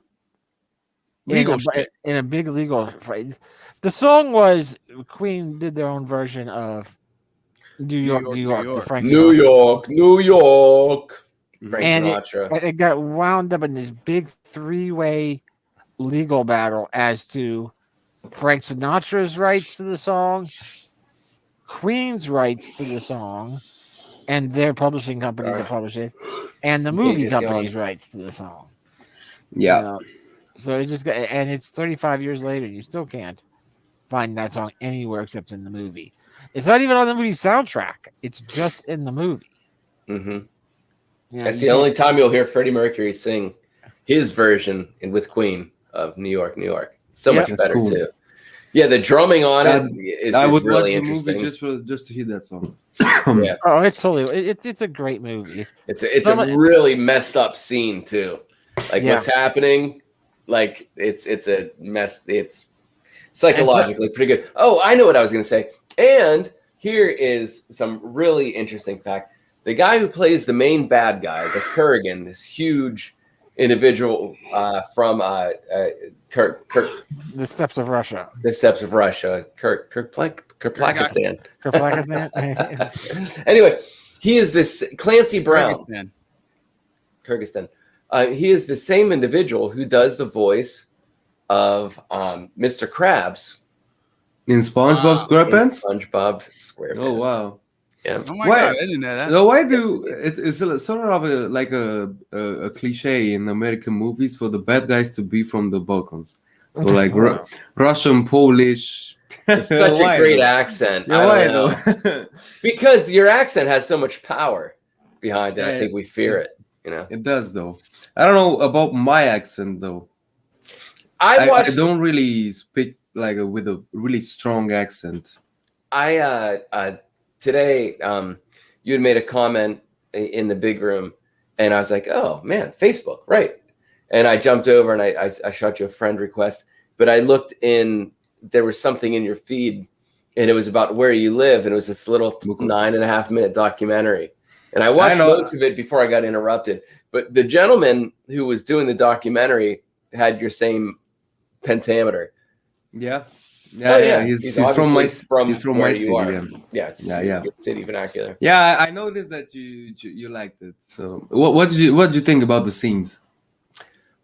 Legal shit. in a big legal fight. The song was Queen did their own version of New York, New York, the Frank New Sinatra. York, New York. Frank And Sinatra. it got wound up in this big three-way legal battle as to Frank Sinatra's rights to the song, Queen's rights to the song, and their publishing company to publish it, and the movie company's rights to the song. Yeah. You know, so it just got, and it's 35 years later. You still can't find that song anywhere except in the movie. It's not even on the movie soundtrack. It's just in the movie. Mm-hmm. You know, That's you the only can't- time you'll hear Freddie Mercury sing his version with Queen of New York, New York. So much That's better cool. too. Yeah, the drumming on it is I would really watch the interesting. movie just to hear that song. Yeah. Oh, it's totally. It's a great movie. It's a Some- really messed up scene too. Like Yeah. what's happening, like it's a mess. It's psychologically pretty good. Oh, I know what I was going to say. And here is some really interesting fact. The guy who plays the main bad guy, the Kurgan, this huge individual from The Steps of Russia. the steppes of Russia, Kirkplakistan. Kirkplakistan. Anyway, he is this Clancy Brown. Kyrgyzstan. Kyrgyzstan. He is the same individual who does the voice of Mr. Krabs In SpongeBob Wow. SquarePants? in SpongeBob SquarePants. Oh wow. Yeah. Oh my Why- god, I didn't know that. So why do it's sort of a cliche in American movies for the bad guys to be from the Balkans? So like Russian, Polish. It's such Why a great though? accent. Yeah, I why don't know. though? Because your accent has so much power behind it. I Yeah, think we fear it. You know, It does though. I don't know about my accent though. I I watched. don't really speak like with a really strong accent. Today, you had made a comment in the big room, and I was like, "Oh man, Facebook, right?" And I jumped over and I shot you a friend request, but I looked in. There was something in your feed, and it was about where you live, and it was this little 9.5-minute documentary. And I watched most of it before I got interrupted. But the gentleman who was doing the documentary had your same pentameter. Yeah. Oh, yeah. He's from my obviously from he's from where my you city. are. Yeah. Yeah, Yeah. good city vernacular. Yeah, I noticed that you liked it. So what did you think about the scenes?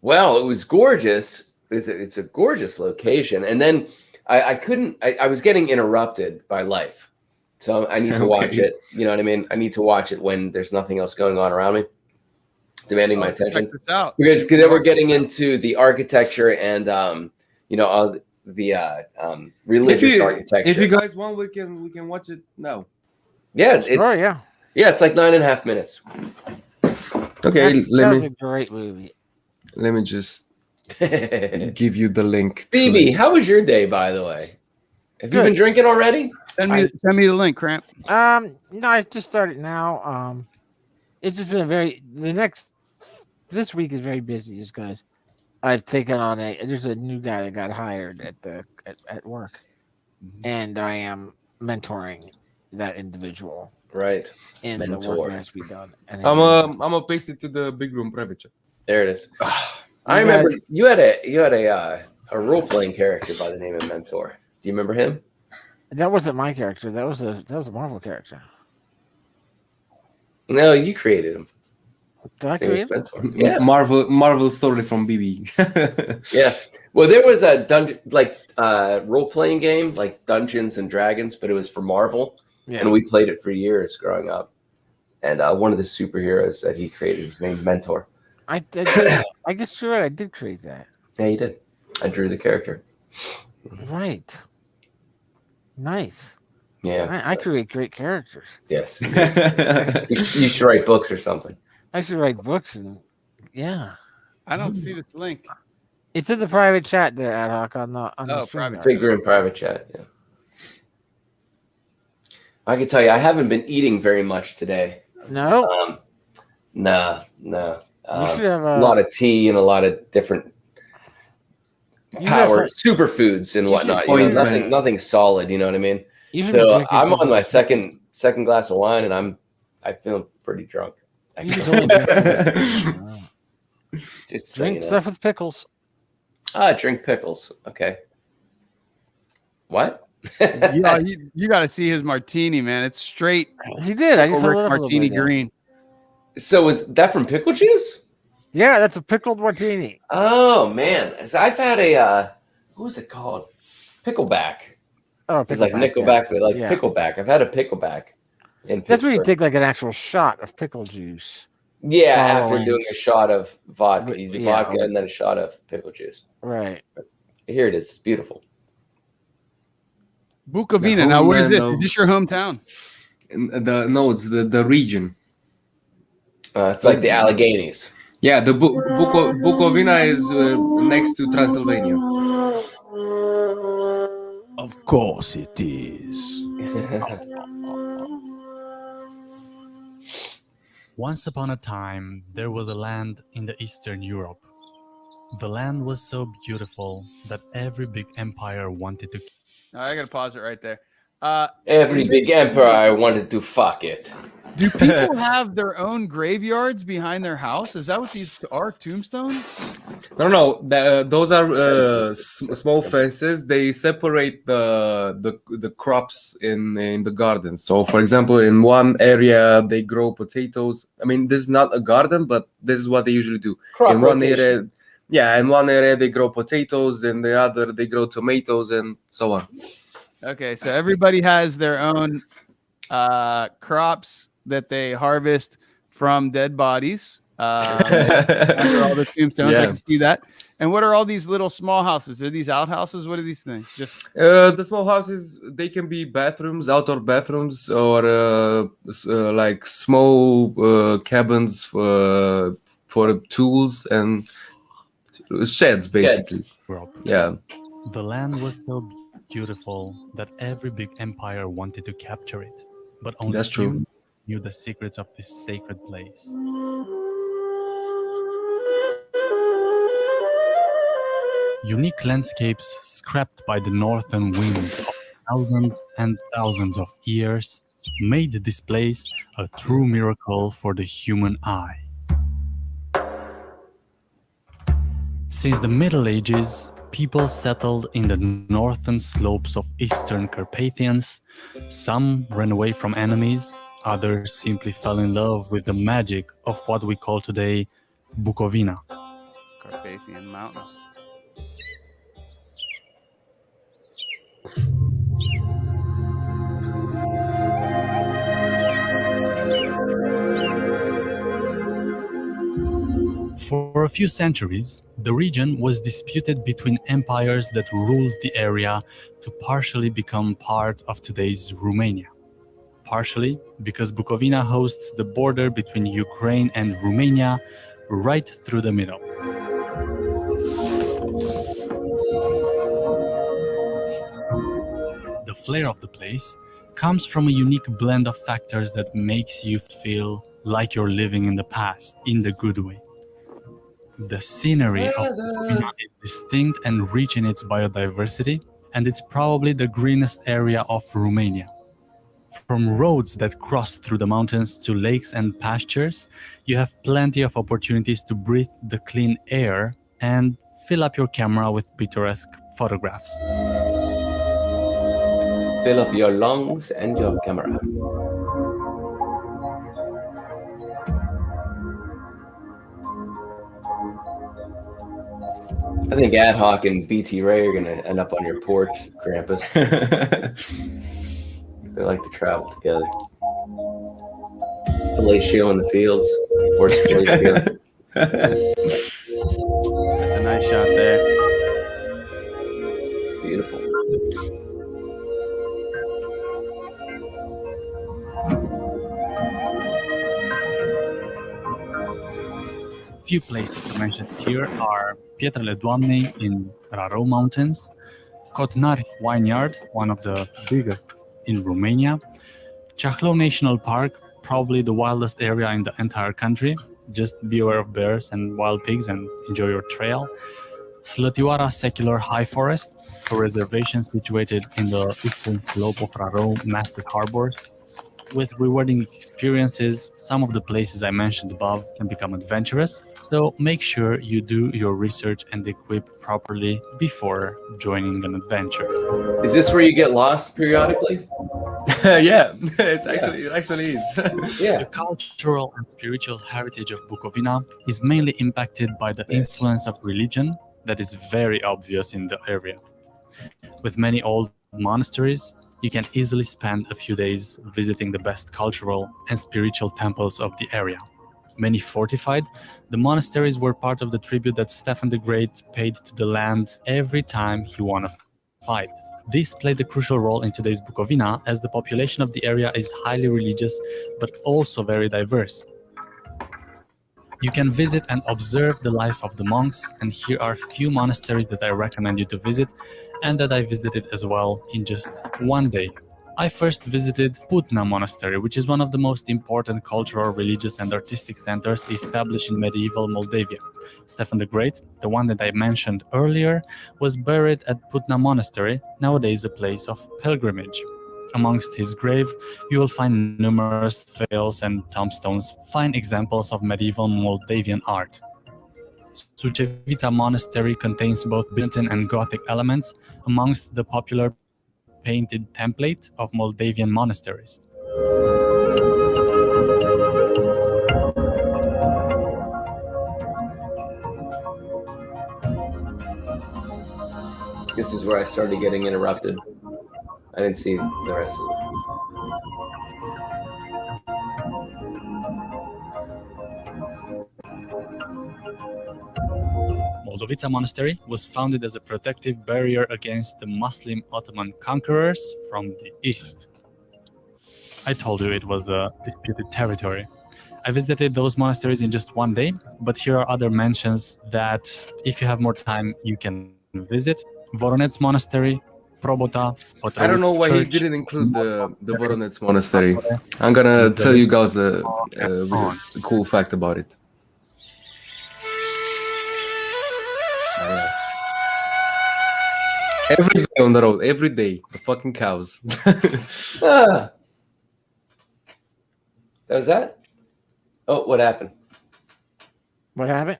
Well, it was gorgeous. It's a gorgeous location. And then I was getting interrupted by life. So I need to watch it. You know what I mean? I need to watch it when there's nothing else going on around me, demanding my attention. Check this out. Because then we're getting into the architecture and all the religious architecture. If you guys want, we can watch it now. Yeah, it's yeah. it's like 9.5 minutes. Okay, That was a great movie. let me just Phoebe, give you the link. to it. how was your day, by the way? Have you Good. been drinking already? Send me the link, Cramp. No, I just started now. It's just been this week is very busy just because I've taken on there's a new guy that got hired at work, and I am mentoring that individual Right. in the Mentor. work that has to be done. And I'm gonna paste it to the big room private chat. There it is. I remember you had a role playing character by the name of Mentor. Do you remember him? that wasn't my character. That was a Marvel character. No, you created him. Did I His name was create him? Mentor. Yeah. Marvel story from BB. Yeah. Well, there was a dungeon role playing game like Dungeons and Dragons, but it was for Marvel, Yeah. and we played it for years growing up. And one of the superheroes that he created was named Mentor. I guess you're right. I did create that. Yeah, you did. I drew the character. Right. Nice. Yeah. I create great characters. Yes. You should write books or something. I should write books and yeah. I don't see this link. It's in the private chat there, Ad Hoc, on the Oh, private StreamYard. Big room private chat. Yeah. I can tell you, I haven't been eating very much today. No, No. you should have A lot of tea and a lot of different you should have power some- superfoods and you whatnot. should- You know, Ointments. nothing solid. You know what I mean? you should be So drinking I'm on something- my second glass of wine, and I feel pretty drunk. You should totally drink something. Just so Drink you know. stuff with pickles. Drink pickles. Okay. What? Yeah, you got to see his martini, man. It's straight. He did. I just Rick held it up a little Martini bit ago. green. So is that from pickle juice? Yeah, that's a pickled martini. Oh man, so I've had a what was it called? Pickleback. Oh, It's like pickleback, Nickelback, but like yeah. Pickleback. I've had a Pickleback in That's where you Pittsburgh. take like an actual shot of pickle juice. Yeah, following- after doing a shot of vodka, you do Yeah. vodka and then a shot of pickle juice. Right. Here it is. It's beautiful. Bukovina. The Now, what is homeland this? of- Is this your hometown? It's the region. It's like the Alleghenies. Yeah, the Bukovina is next to Transylvania. Of course it is. Once upon a time, there was a land in the Eastern Europe. The land was so beautiful that every big empire wanted to. All right, I got to pause it right there. Every big emperor wanted to fuck it. Do people have their own graveyards behind their house? Is that what these are? Tombstones? No. Those are small fences. They separate the crops in the garden. So, for example, in one area they grow potatoes. I mean, this is not a garden, but this is what they usually do. Crop in one rotation. area, yeah, in one area they grow potatoes, in the other they grow tomatoes, and so on. Okay, so everybody has their own crops that they harvest from dead bodies. Under all the tombstones, I Yeah. can see that. And what are all these little small houses? Are these outhouses? What are these things? Just The small houses, they can be bathrooms, outdoor bathrooms, or like small cabins for tools and sheds, basically. Europe. Yeah. The land was so beautiful that every big empire wanted to capture it, but only That's true. few knew the secrets of this sacred place. Unique landscapes scrapped by the northern winds of thousands and thousands of years made this place a true miracle for the human eye. Since the Middle Ages, people settled in the northern slopes of Eastern Carpathians. Some ran away from enemies, others simply fell in love with the magic of what we call today Bukovina. Carpathian Mountains. For a few centuries, the region was disputed between empires that ruled the area to partially become part of today's Romania. Partially because Bukovina hosts the border between Ukraine and Romania right through the middle. The flair of the place comes from a unique blend of factors that makes you feel like you're living in the past in the good way. The scenery of Bukovina is distinct and rich in its biodiversity, and it's probably the greenest area of Romania. From roads that cross through the mountains to lakes and pastures, you have plenty of opportunities to breathe the clean air and fill up your camera with picturesque photographs. Fill up your lungs and your camera. I think Ad Hoc and BT Ray are gonna end up on your porch, Krampus. They like to travel together. Fellatio in the fields. Porch fellatio. That's a nice shot there. Beautiful. Few places to mention here are Pietrele Doamnei in Rarău Mountains, Cotnari Vineyard, one of the biggest in Romania, Ceahlău National Park, probably the wildest area in the entire country. Just be aware of bears and wild pigs and enjoy your trail. Slătioara Secular High Forest, a reservation situated in the eastern slope of Rarău Massive Harbors. with rewarding experiences, some of the places I mentioned above can become adventurous, so make sure you do your research and equip properly before joining an adventure. Is this where you get lost periodically? Yeah, it actually is. Yeah. The cultural and spiritual heritage of Bukovina is mainly impacted by the influence of religion that is very obvious in the area. With many old monasteries, you can easily spend a few days visiting the best cultural and spiritual temples of the area. Many fortified, the monasteries were part of the tribute that Stefan the Great paid to the land every time he won a fight. This played a crucial role in today's Bukovina, as the population of the area is highly religious but also very diverse. You can visit and observe the life of the monks, and here are a few monasteries that I recommend you to visit and that I visited as well in just one day. I first visited Putna Monastery, which is one of the most important cultural, religious and artistic centers established in medieval Moldavia. Stefan the Great, the one that I mentioned earlier, was buried at Putna Monastery, nowadays a place of pilgrimage. Amongst his grave, you will find numerous veils and tombstones, fine examples of medieval Moldavian art. Sucevița Monastery contains both Byzantine and Gothic elements amongst the popular painted template of Moldavian monasteries. This is where I started getting interrupted. I didn't see the rest of it. Moldovița Monastery was founded as a protective barrier against the Muslim Ottoman conquerors from the east. I told you it was a disputed territory. I visited those monasteries in just one day, but here are other mentions that, if you have more time, you can visit. Voronezh Monastery, Probota, I don't know why he didn't include the Voronezh Monastery. I'm gonna tell you guys a cool fact about it. Every day on the road, every day, the fucking cows. Ah. That was that? Oh, what happened? What happened?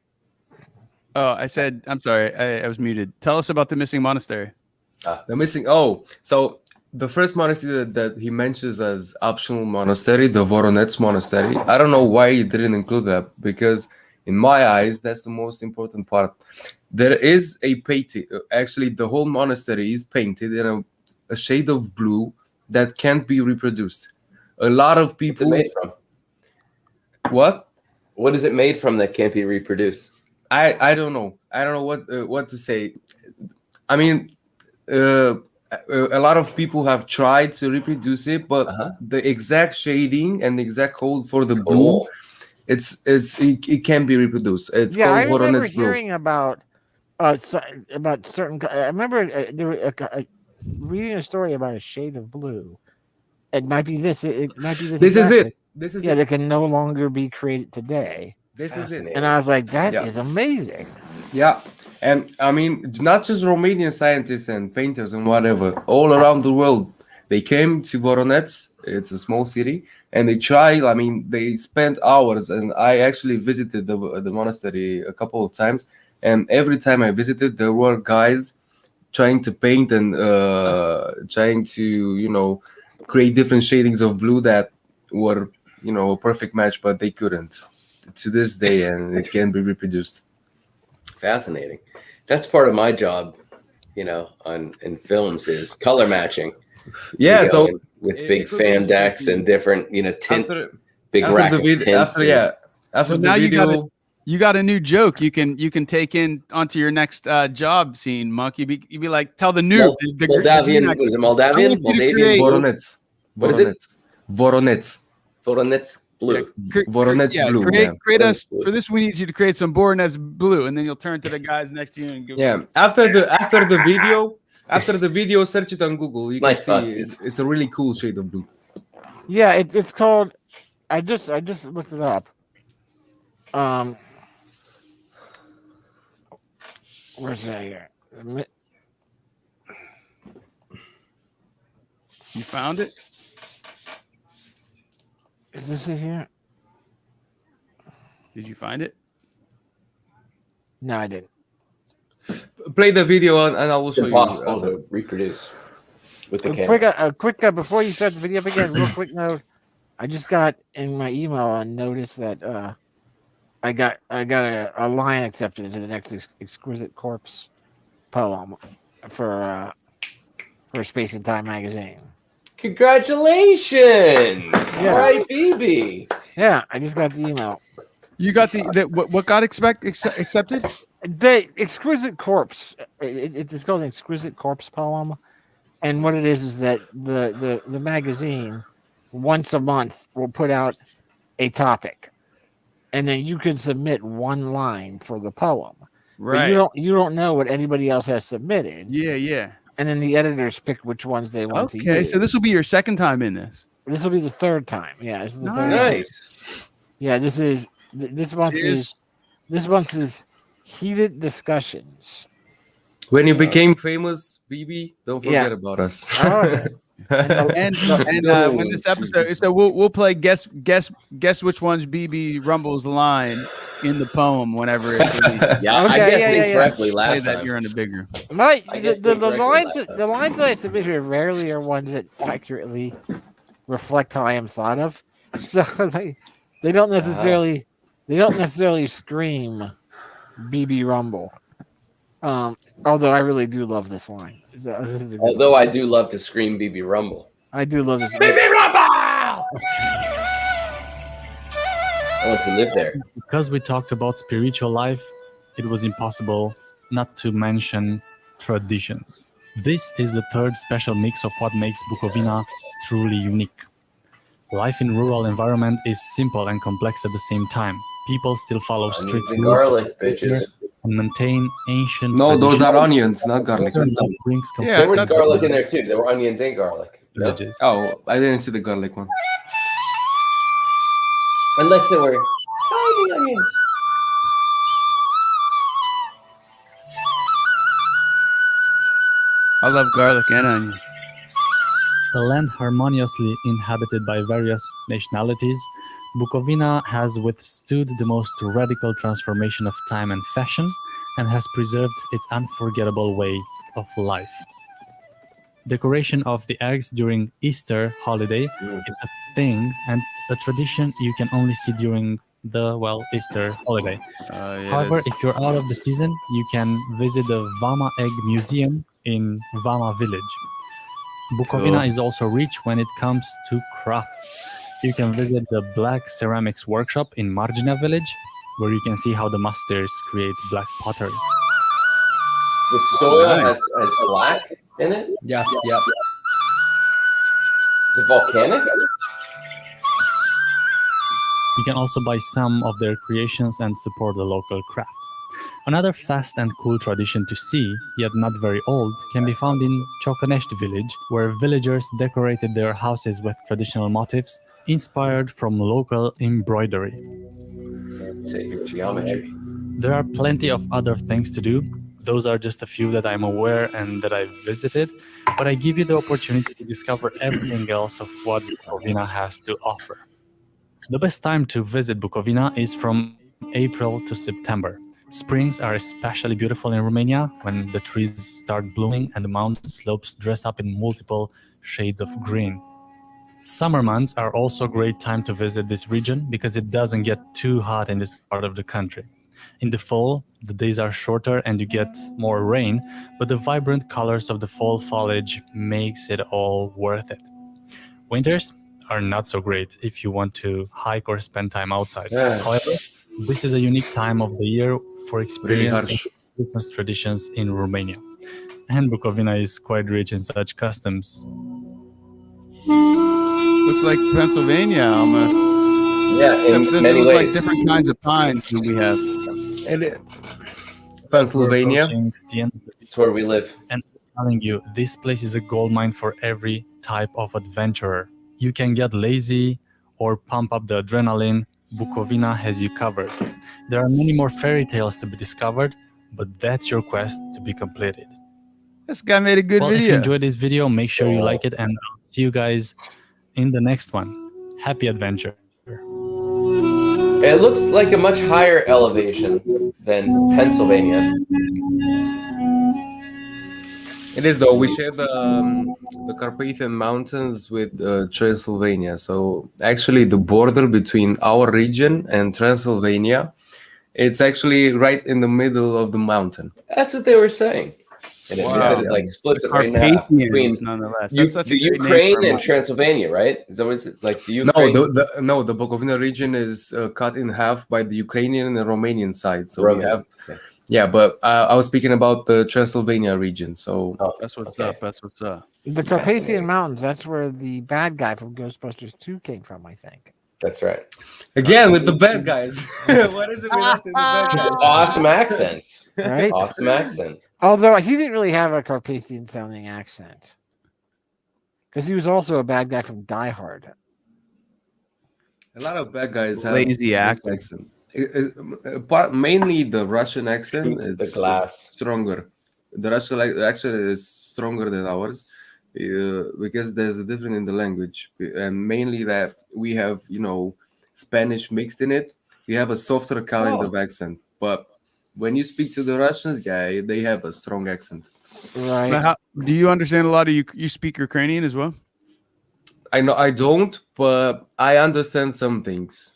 Oh, I said, I'm sorry, I was muted. Tell us about the missing monastery. The missing. Oh, so the first monastery that he mentions as optional monastery, the Voronezh Monastery. I don't know why he didn't include that, because in my eyes, that's the most important part. There is a painting. Actually, the whole monastery is painted in a shade of blue that can't be reproduced. A lot of people. What's it made from? What? What is it made from that can't be reproduced? I don't know. I don't know what to say. I mean, a lot of people have tried to reproduce it, but the exact shading and the exact code for the blue, it can't be reproduced. It's called I remember Voronezh blue. hearing about certain. I remember reading a story about a shade of blue. It might be this. It might be this. This is exactly. it. This is yeah, it. that can no longer be created today. This is it. And I was like, that is amazing. Yeah. And I mean, not just Romanian scientists and painters and whatever, all around the world, they came to Voronezh. It's a small city, and they tried. I mean, they spent hours, and I actually visited the monastery a couple of times. And every time I visited, there were guys trying to paint and trying to, create different shadings of blue that were, a perfect match, but they couldn't to this day, and it can't be reproduced. Fascinating. That's part of my job, in films is color matching. Yeah, so with big fan decks and different, tint, big rack of tints. After the now video, you got a new joke you can take in onto your next job scene, Monk. You'd be like, tell the noob. Moldavian, was it Moldavian? Voronezh. What is it? Voronezh. Voronezh blue. Voronezh blue. Create us for this. We need you to create some Voronezh blue, and then you'll turn to the guys next to you and go. Yeah. After the video, search it on Google. You can see it's a really cool shade of blue. Yeah, it's called. I just looked it up. Where's that here? You found it? Is this it here? Did you find it? No, I didn't. Play the video and I will It's show impossible you. to reproduce with the camera. A quick before you start the video up again, real quick note. I just got in my email a notice that I got a line accepted into the next Exquisite Corpse poem for Space and Time magazine. Congratulations! Yeah. All right, BB. Yeah, I just got the email. You got what got accepted? The Exquisite Corpse. It's called an Exquisite Corpse poem, and what it is that the magazine once a month will put out a topic, and then you can submit one line for the poem. Right. But you don't know what anybody else has submitted. Yeah. And then the editors pick which ones they want to use. Okay, so this will be your second time in this. This will be the third time. Yeah, this is the third time. Nice. Yeah, this month is heated discussions. When you became famous, BB, don't forget about us. Oh, okay. And when this episode, so we'll play guess which one's BB Rumble's line in the poem whenever it releases. Yeah, I Okay, guessed incorrectly Play last that time. you're in the big room. My I guess the they corrected lines last time. the lines that I submitted rarely are ones that accurately reflect how I am thought of. So they don't necessarily scream BB Rumble. Although I really do love this line. So, this is a good Although I do love to scream BB Rumble. I do love this. BB Rumble! I want to live there. Because we talked about spiritual life, it was impossible not to mention traditions. This is the third special mix of what makes Bukovina truly unique. Life in rural environment is simple and complex at the same time. People still follow strict Onions and rules garlic, bitches. and maintain ancient No, those traditions are onions, not garlic. that brings Yeah, There was comfort garlic in there too. There were onions and garlic. to No? villages. Oh, I didn't see the garlic one. Unless they were tiny onions. I love garlic and onion. A land harmoniously inhabited by various nationalities, Bukovina has withstood the most radical transformation of time and fashion and has preserved its unforgettable way of life. Decoration of the eggs during Easter holiday is a thing and a tradition you can only see during the Easter holiday. However, if you're out of the season, you can visit the Vama Egg Museum in Vama village. Bukovina is also rich when it comes to crafts. You can visit the Black Ceramics Workshop in Margina village, where you can see how the masters create black pottery. The soil has black in it? Yeah. Is it volcanic? You can also buy some of their creations and support the local craft. Another fast and cool tradition to see, yet not very old, can be found in Chokonest village, where villagers decorated their houses with traditional motifs inspired from local embroidery. Let's see your geometry. There are plenty of other things to do. Those are just a few that I'm aware and that I've visited, but I give you the opportunity to discover everything else of what Bukovina has to offer. The best time to visit Bukovina is from April to September. Springs are especially beautiful in Romania when the trees start blooming and the mountain slopes dress up in multiple shades of green. Summer months are also a great time to visit this region because it doesn't get too hot in this part of the country. In the fall, the days are shorter and you get more rain, but the vibrant colors of the fall foliage makes it all worth it. Winters are not so great if you want to hike or spend time outside. However, this is a unique time of the year for experiencing Christmas traditions in Romania. And Bukovina is quite rich in such customs. Looks like Pennsylvania almost. Yeah, in Except this many looks like ways. different kinds of pines than we have. And Pennsylvania. We're approaching the end of the It's where we live. and I'm telling you, this place is a gold mine for every type of adventurer. You can get lazy or pump up the adrenaline. Bukovina has you covered. There are many more fairy tales to be discovered, but that's your quest to be completed. This guy made a good Well, if you video. enjoyed this video, make sure you like it, and I'll see you guys in the next one. Happy adventure. It looks like a much higher elevation than Pennsylvania. It is though. We share the Carpathian Mountains with Transylvania. So actually, the border between our region and Transylvania, it's actually right in the middle of the mountain. That's what they were saying. And it means that it like splits it right in half between nonetheless. That's such a the great name Ukraine for a and mountain. Transylvania, right? Is that what it's like? The No, Ukraine. the Bukovina region is cut in half by the Ukrainian and the Romanian side. So Romania. we have, Okay. yeah. But I was speaking about the Transylvania region. So Oh, That's what's okay. up. That's what's up. The Carpathian Mountains, that's where the bad guy from Ghostbusters 2 came from, I think. That's right. again with the bad guys. What is it with us and the bad guys? Awesome accents. Right? Awesome accent. Although he didn't really have a Carpathian sounding accent. Because he was also a bad guy from Die Hard. A lot of bad guys have Lazy this accent. Mainly the Russian accent Shoot the is glass. stronger. The Russian accent is stronger than ours because there's a difference in the language, and mainly that we have Spanish mixed in it. We have a softer kind of accent, but when you speak to the Russians, yeah, they have a strong accent. Right. Now, do you understand a lot of you speak Ukrainian as well? I know I don't, but I understand some things.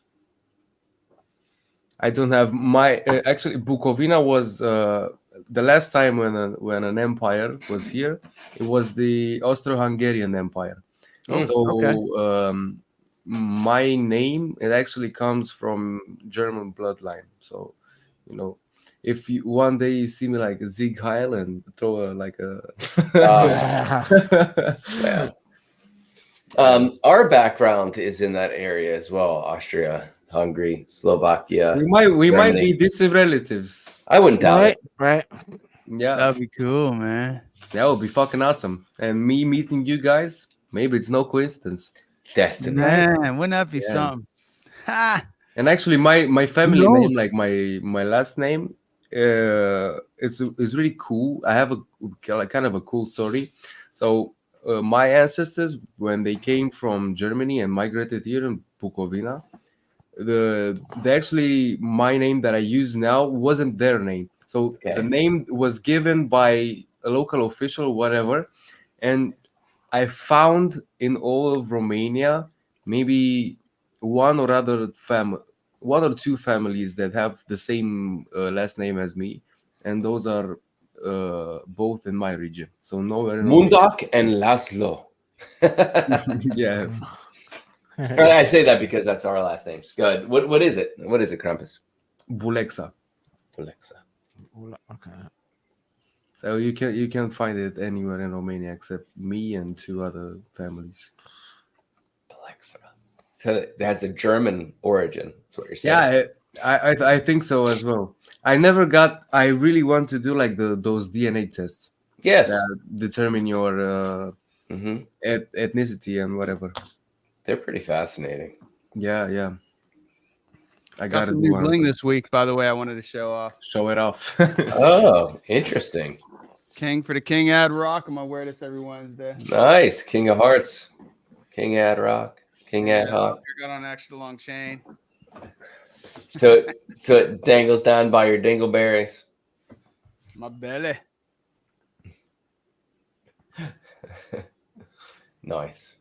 I don't have my actually Bukovina was the last time when an empire was here. It was the Austro-Hungarian Empire. Oh, So okay. my name, it actually comes from German bloodline. So if you one day you see me like a Sieg Heil and throw Yeah. Our background is in that area as well. Austria, Hungary, Slovakia. we might Germany. be distant relatives. I wouldn't doubt it. Right. Yeah, That'd be cool, man. that would be fucking awesome. And me meeting you guys, maybe it's no coincidence. Destiny. Man, wouldn't that be Yeah. something? Ha! And actually, my family No. name, like my last name, it's really cool. I have a kind of a cool story. So my ancestors, when they came from Germany and migrated here in Bukovina, actually my name that I use now wasn't their name. So Okay. the name was given by a local official, whatever, and I found in all of Romania maybe one or two families that have the same last name as me, and those are both in my region. So nowhere in Mundak and Laszlo. yeah. I say that because that's our last names. Good. What is it? What is it, Krampus? Bulexa. Alexa. Okay. So you can find it anywhere in Romania except me and two other families. Alexa. So that's a German origin. That's what you're saying. Yeah, I think so as well. I really want to do like those DNA tests Yes. that determine your hmm ethnicity and whatever. They're pretty fascinating. Yeah. I Got gotta some do new one. bling this week, by the way. I wanted to show off. Show it off. Oh, interesting. King for the King Ad Rock. I'm gonna wear this every Wednesday. Nice. King of Hearts. King Ad Rock. King Ad Hawk. I got on an extra long chain. So it dangles down by your dingleberries. My belly. Nice.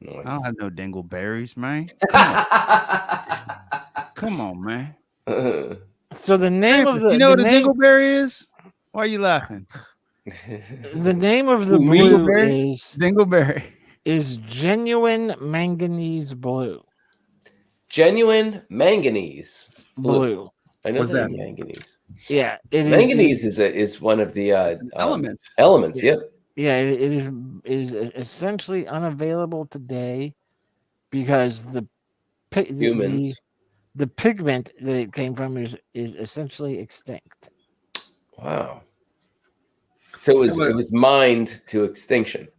I don't have no dingleberries, man. Come on, man. So the name of the You know the what a name, dingleberry is? Why are you laughing? the name of the Ooh, blue dingleberry? Dingleberry. is genuine manganese blue. Genuine manganese. Blue. I know What's that that? manganese. Yeah, it is. Manganese is one of the Elements. Elements. Yeah. Yep. Yeah, it is essentially unavailable today because the Humans. the pigment that it came from is essentially extinct. Wow. So it was mined to extinction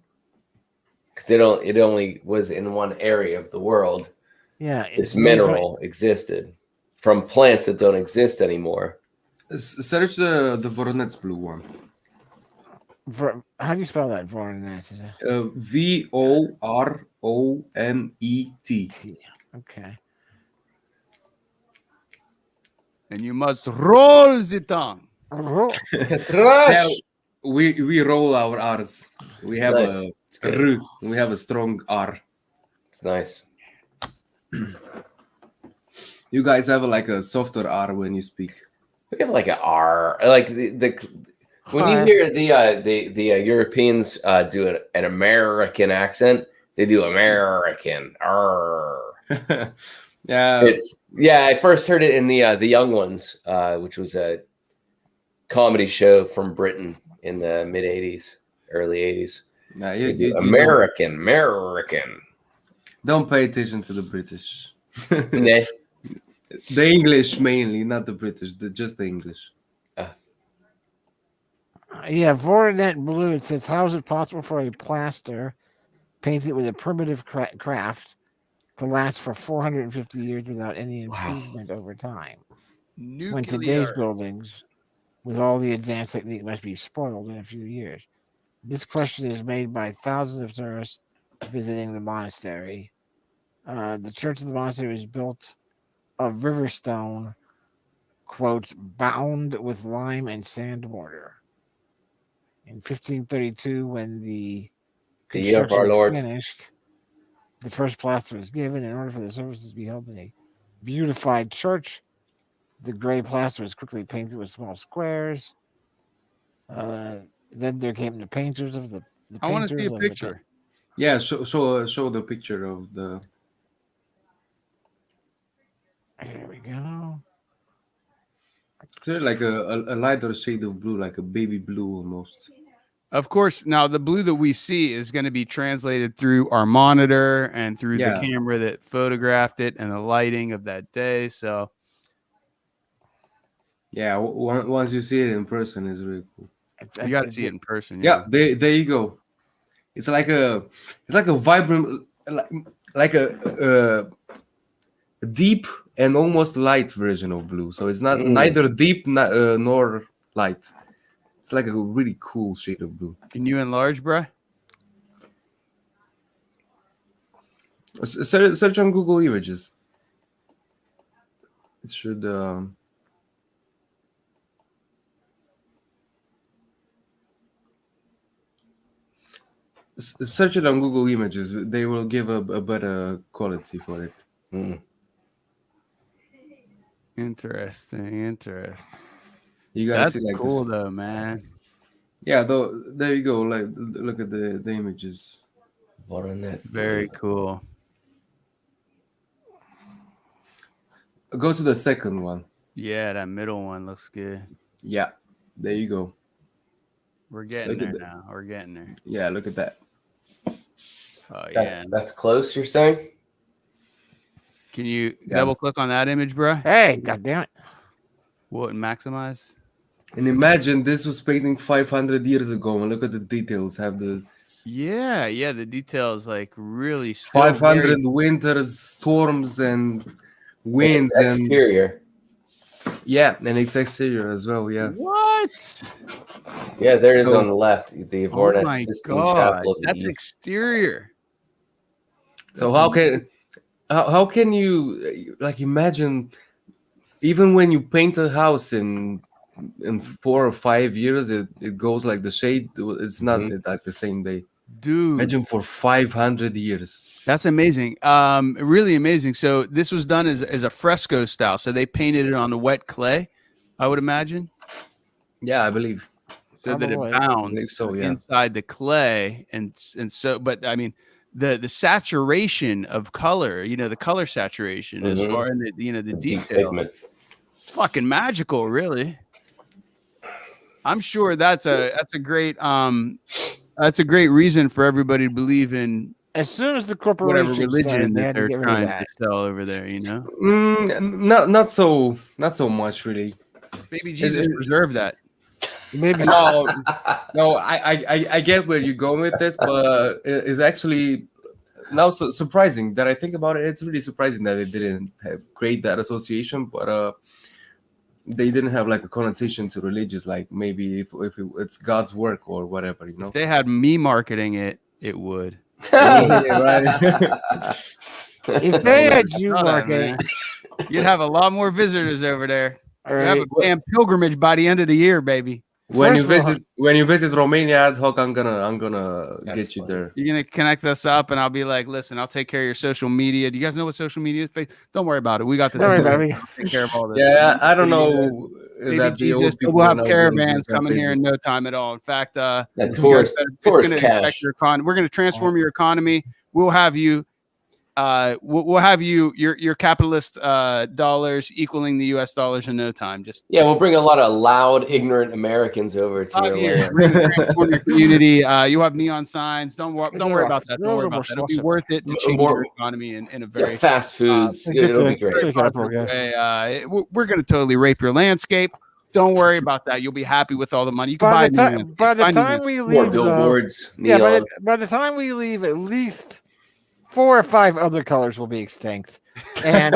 because it only was in one area of the world. Yeah, This mineral existed from plants that don't exist anymore. Search the Voronezh blue one. How do you spell that? Voronezh. Voronet. Okay. and you must roll the tongue. Yeah, we roll our R's. We have Nice. It's a good. R. We have a strong R. It's nice. You guys have like a softer R when you speak. We have like an R, like the when you R. hear the Europeans do an American accent, they do American R. Yeah, I first heard it in the Young Ones, which was a comedy show from Britain in the mid '80s, early '80s. nah, They do you American. don't pay attention to the British. Nah. The English mainly, not the British. Just the English. Yeah, Voronet Blue. It says, how is it possible for a plaster painted with a primitive craft to last for 450 years without any improvement over time? When today's buildings, with all the advanced technique, must be spoiled in a few years. This question is made by thousands of tourists visiting the monastery. The church of the monastery was built of river stone, quotes, bound with lime and sand mortar. In 1532, when the The year of construction our was Lord. finished, the first plaster was given in order for the services to be held in a beautified church. The gray plaster was quickly painted with small squares. Then there came the painters of the I want to see a painters of the picture. Yeah, show the picture of the. Here we go. It's really like a lighter shade of blue, like a baby blue almost. Of course, now the blue that we see is going to be translated through our monitor and through Yeah. the camera that photographed it and the lighting of that day. So Yeah, once you see it in person, it's really cool. you got to see it in person. Yeah, there you go. It's like a vibrant, like a deep and almost light version of blue. So it's not neither deep nor light. It's like a really cool shade of blue. Can you enlarge, bruh? Search on Google Images. It should. Search it on Google Images. They will give a better quality for it. Interesting. You gotta That's see like cool this. though, man. Yeah, though. There you go. Like, look at the images. Very cool. Go to the second one. Yeah, that middle one looks good. Yeah, there you go. We're getting Look at there that. now. We're getting there. Yeah, look at that. Oh yeah. That's close. You're saying? Can you Yeah. double click on that image, bruh? Hey, goddammit. What, and maximize? And imagine this was painting 500 years ago, and look at the details. Have the Yeah, the details like really still 500 very- winters, storms, and winds, It's and exterior. yeah, and it's exterior as well. Yeah, What? Yeah, there it is So- on the left. The Oh Vortex my Sistine god, Chapel of the that's East. exterior. so how can you like imagine even when you paint a house in 4 or 5 years it goes like the shade, it's not like the same day. Dude, Imagine for 500 years. that's amazing. Really amazing. So this was done as a fresco style. So they painted it on the wet clay, I would imagine, Yeah, I believe. so that it Probably. I bounds believe so, yeah. inside the clay, and so. But I mean, the saturation of color, the color saturation as far in the Deep detail, pigment. it's fucking magical, really. I'm sure that's a great reason for everybody to believe in As soon as the whatever corporation religion started, they that had to they're get rid of trying that. to sell over there. Not so much really. Maybe Jesus it's- preserved that. Maybe No, I get where you're going with this, but it's actually now surprising that I think about it. It's really surprising that they didn't create that association, but they didn't have like a connotation to religious, like maybe if it's God's work or whatever, you know. If they had me marketing it, it would. if they had you Know that, marketing, man. You'd have a lot more visitors over there. All You have right. a damn pilgrimage by the end of the year, baby. When you First of all- visit Romania ad hoc, I'm gonna That's get you funny. there. You're gonna connect us up, and I'll be like, "Listen, I'll take care of your social media. Do you guys know what social media is? Don't worry about it. We got this. Don't worry in about place. it. We'll take care of all this." Yeah, I don't know Baby that the old Jesus, people we'll are have now doing caravans this on coming here Facebook. in no time at all. In fact, That you guys tourist better- it's tourist going to affect cash. your economy. We're going to transform your economy. We'll have you. We'll have your capitalist dollars equaling the U.S. dollars in no time. Just Yeah, we'll bring a lot of loud, ignorant Americans over to 5 your years. land. We're going to transform your community. You have neon signs. Don't worry about that. They're Don't worry a about little that. It'll be more worth it to change More- your economy in a Yeah, very fast foods. Get It'll the- be great. Shake it up real positive good. way. We're going to totally rape your landscape. Don't worry about that. You'll be happy with all the money. You can buy By the time we More leave, though, billboards, yeah, neon. by the time we leave, at least 4 or 5 other colors will be extinct, and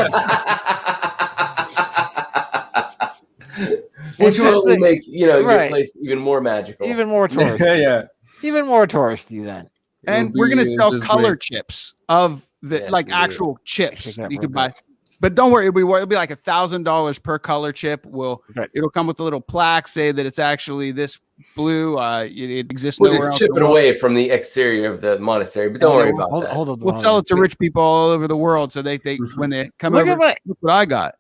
Which will just only the- make your right. place even more magical. even more touristy, Yeah, even more touristy. Then And It'll we're going be to sell just color great. chips of the Yes, like indeed. actual chips Check that you real could buy. quick. But don't worry, it'll be like $1,000 per color chip. Right. It'll come with a little plaque say that it's actually this blue. It exists We're nowhere gonna else. chip in the it world. away from the exterior of the monastery, but don't And worry then about hold, that. hold on. We'll sell it to rich people all over the world, so they when they come Look over, at my look what I got.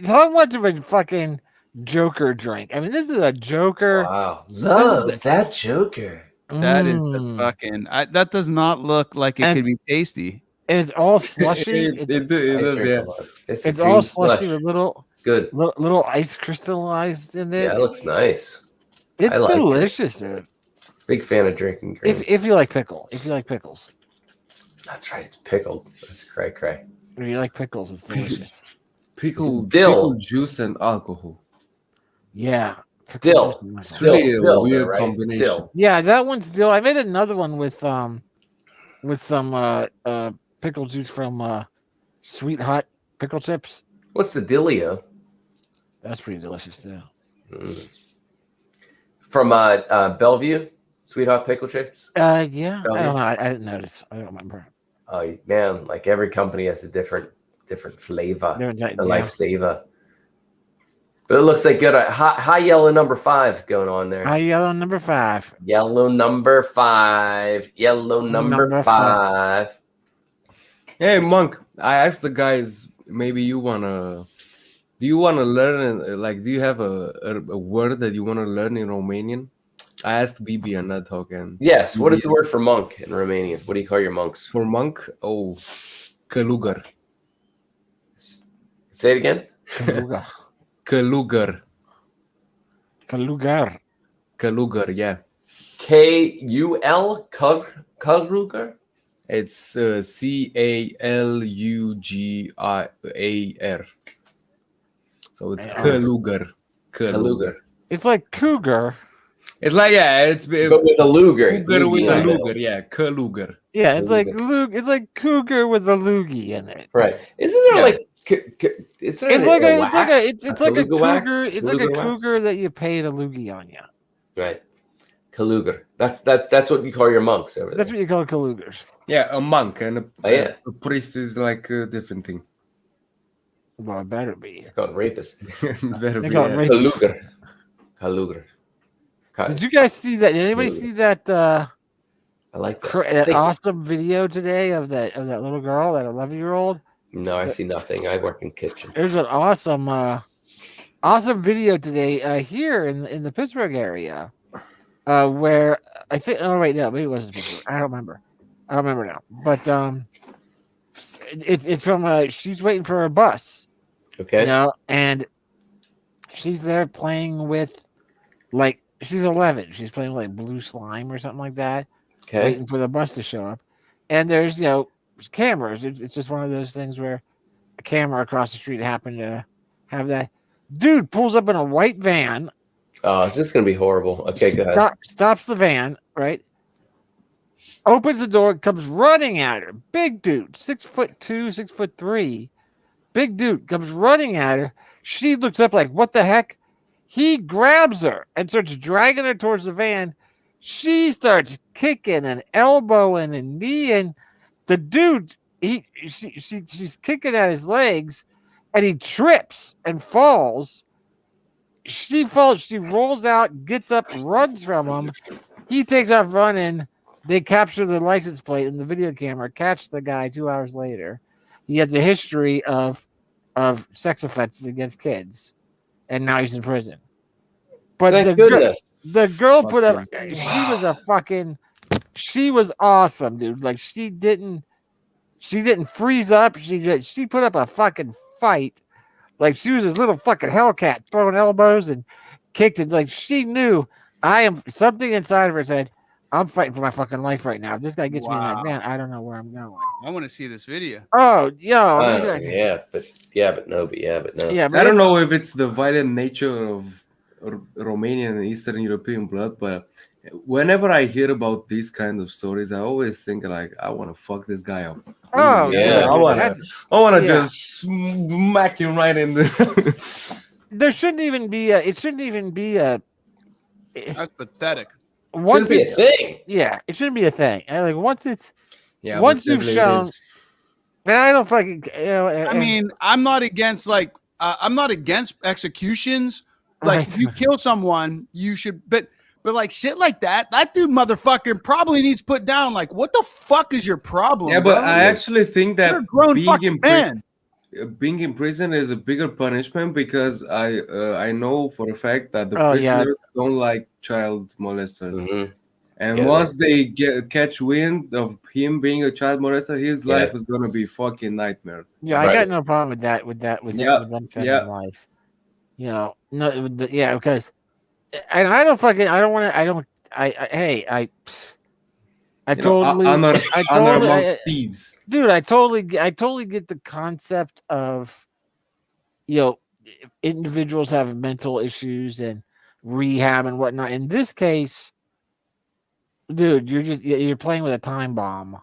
how much of a fucking Joker drink. I mean, this is a Joker. Wow, love that Joker. That is the Mm. fucking. That does not look like it And- could be tasty. And it's all slushy. It It's, does, I drink yeah. a lot. It's it's a all green slushy slush. with little It's good. little ice crystallized in it. Yeah, it looks nice. It's I like it. delicious, dude. Big fan of drinking green. If you like pickles, That's right. It's pickled. That's cray cray. if you like pickles, it's delicious. Pickle Dill. juice and alcohol. Yeah, Dill. It's Dill, really a dill, weird right? combination. Dill. Yeah, that one's still. I made another one with some pickle juice from Sweet Hot pickle chips. What's the Dillio? That's pretty delicious too. Mm. From Bellevue, Sweet Hot Pickle Chips. Yeah, Oh, I don't yeah. know. I didn't notice. I don't remember. Oh man, like every company has a different flavor. They're- The yeah. lifesaver. But it looks like good. High yellow number 5 going on there. High yellow number 5. Yellow number 5. Yellow number Number 5. Hey, Monk, I asked the guys, maybe do you wanna learn, like, do you have a word that you wanna learn in Romanian? I asked Bibi on that talk, and Yes. What is the word for monk in Romanian? What do you call your monks? for Monk, călugăr. Say it again. Kaluga. Călugăr. Kalugar. Călugăr, yeah. K-U-L? Kugruger? It's Calugar. So it's călugăr. Kalugar. It's like cougar. It's like, yeah, it's But with a luger. cougar with Loogie a in the luger, yeah, călugăr. Yeah, it's like Kaluga. it's like cougar with a loogie in it. Right. Isn't there Yeah. like it's It's like a Kaluga wax? cougar. It's like a Kaluga wax? cougar that you paid a loogie on you. Right. Kalugar. That's what you call your monks over there. That's what you call kalugars. Yeah, a monk and Oh, yeah. a priest is like a different thing. Well, it better be. They're called rapists. Better They be, call it yeah. rape. Kalugar. Kalugar. Did you guys see that? Did anybody Kaluga. see that I like that. that Thank you. awesome video today of that little girl, that 11-year-old? No, I see nothing. I work in kitchen. There's an awesome video today here in the Pittsburgh area, where I think right now maybe it wasn't Pittsburgh. I don't remember now. But it's from she's waiting for a bus, Okay. you know, and she's there playing with like she's 11. She's playing with like blue slime or something like that, Okay. waiting for the bus to show up. And there's cameras. It's just one of those things where a camera across the street happened to have that. Dude pulls up in a white van. Oh, is this gonna be horrible? Okay, go ahead. Stops the van, right? Opens the door, comes running at her. Big dude, 6'2", 6'3". Big dude comes running at her. She looks up like, what the heck? He grabs her and starts dragging her towards the van. She starts kicking and elbowing and kneeing. The dude, she's kicking at his legs, and he trips and falls She falls. She rolls out, gets up, runs from him. He takes off running. They capture the license plate in the video camera. Catch the guy 2 hours later. He has a history of sex offenses against kids, and now he's in prison. But Thank goodness. The girl put up. She was a fucking. She was awesome, dude. Like she didn't freeze up. She put up a fucking fight. Like she was this little fucking Hellcat throwing elbows and kicked it. Like she knew something inside of her said, I'm fighting for my fucking life right now. If this guy gets me in that van, I don't know where I'm going. I want to see this video. Oh, yo. Yeah, but no. Yeah, but I don't know if it's the violent nature of Romanian and Eastern European blood, but whenever I hear about these kind of stories, I always think like, I want to fuck this guy up. Oh, yeah. I want to just smack him right in the. There shouldn't even be a. It shouldn't even be a. That's pathetic. Shouldn't be a thing. Yeah, it shouldn't be a thing. And like once you've but shown, and I don't fucking. I mean, I'm not against executions. Like, if you kill someone, you should. But like shit like that dude motherfucker probably needs put down. Like, what the fuck is your problem? Yeah, but bro? I actually think that You're a grown fucking man. Being in prison is a bigger punishment because I know for a fact that the prisoners don't like child molesters. Mm-hmm. And once they catch wind of him being a child molester, his life is gonna be fucking nightmare. Yeah, I got no problem with that. With them spending life. You know, because, and I don't want to. I totally honor amongst thieves, dude. I totally get the concept of, individuals have mental issues and rehab and whatnot. In this case, dude, you're playing with a time bomb.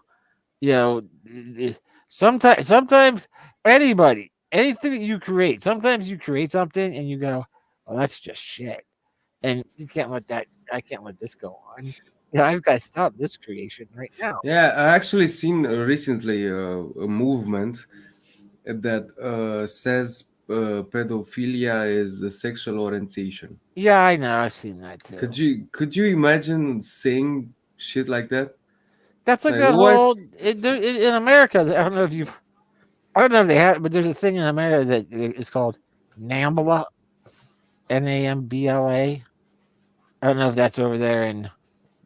Sometimes anything that you create, sometimes you create something and you go, well, that's just shit, and you can't let that. I can't let this go on. I've got to stop this creation right now. Yeah, I actually seen recently a movement that says pedophilia is a sexual orientation. Yeah, I know. I've seen that too. Could you imagine saying shit like that? That's like that whole in America. I don't know if they have, but there's a thing in America that is called NAMBLA, NAMBLA. I don't know if that's over there in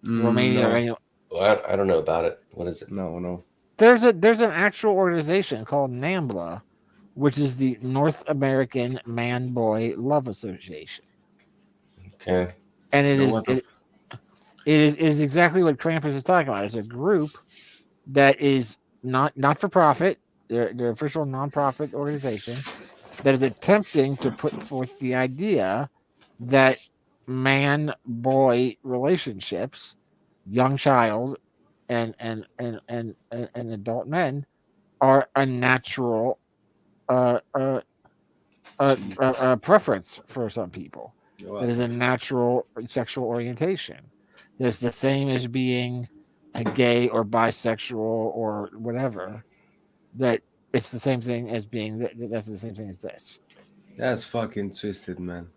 Romania or anywhere. Well, I don't know about it. What is it? No. There's an actual organization called NAMBLA, which is the North American Man-Boy Love Association. Okay. And it is exactly what Krampus is talking about. It's a group that is not for profit. They're official nonprofit organization that is attempting to put forth the idea that man-boy relationships, young child and adult men, are a natural preference for some people. It is a natural sexual orientation. There's the same as being a gay or bisexual or whatever. That it's the same thing as being that's the same thing as this. That's fucking twisted, man.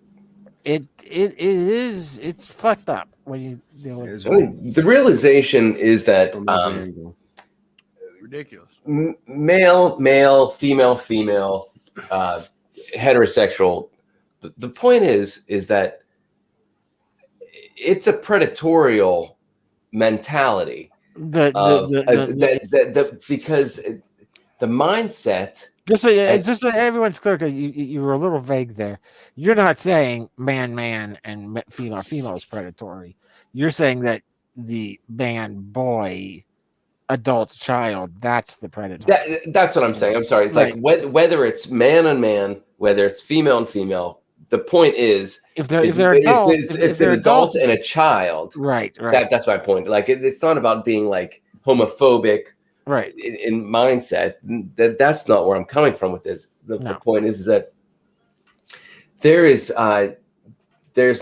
It is. It's fucked up when you deal with the realization is that ridiculous. Male, female, heterosexual. The point is that it's a predatorial mentality. Because the mindset. Just so everyone's clear, because you were a little vague there. You're not saying man and female is predatory. You're saying that the boy, adult, child, that's the predator. That's what I'm saying. I'm sorry. It's like whether it's man on man, whether it's female and female. The point is, if they're adult, it's an adult and a child. Right. That's my point. Like it's not about being like homophobic. Right. In mindset, that's not where I'm coming from with this. The point is that there's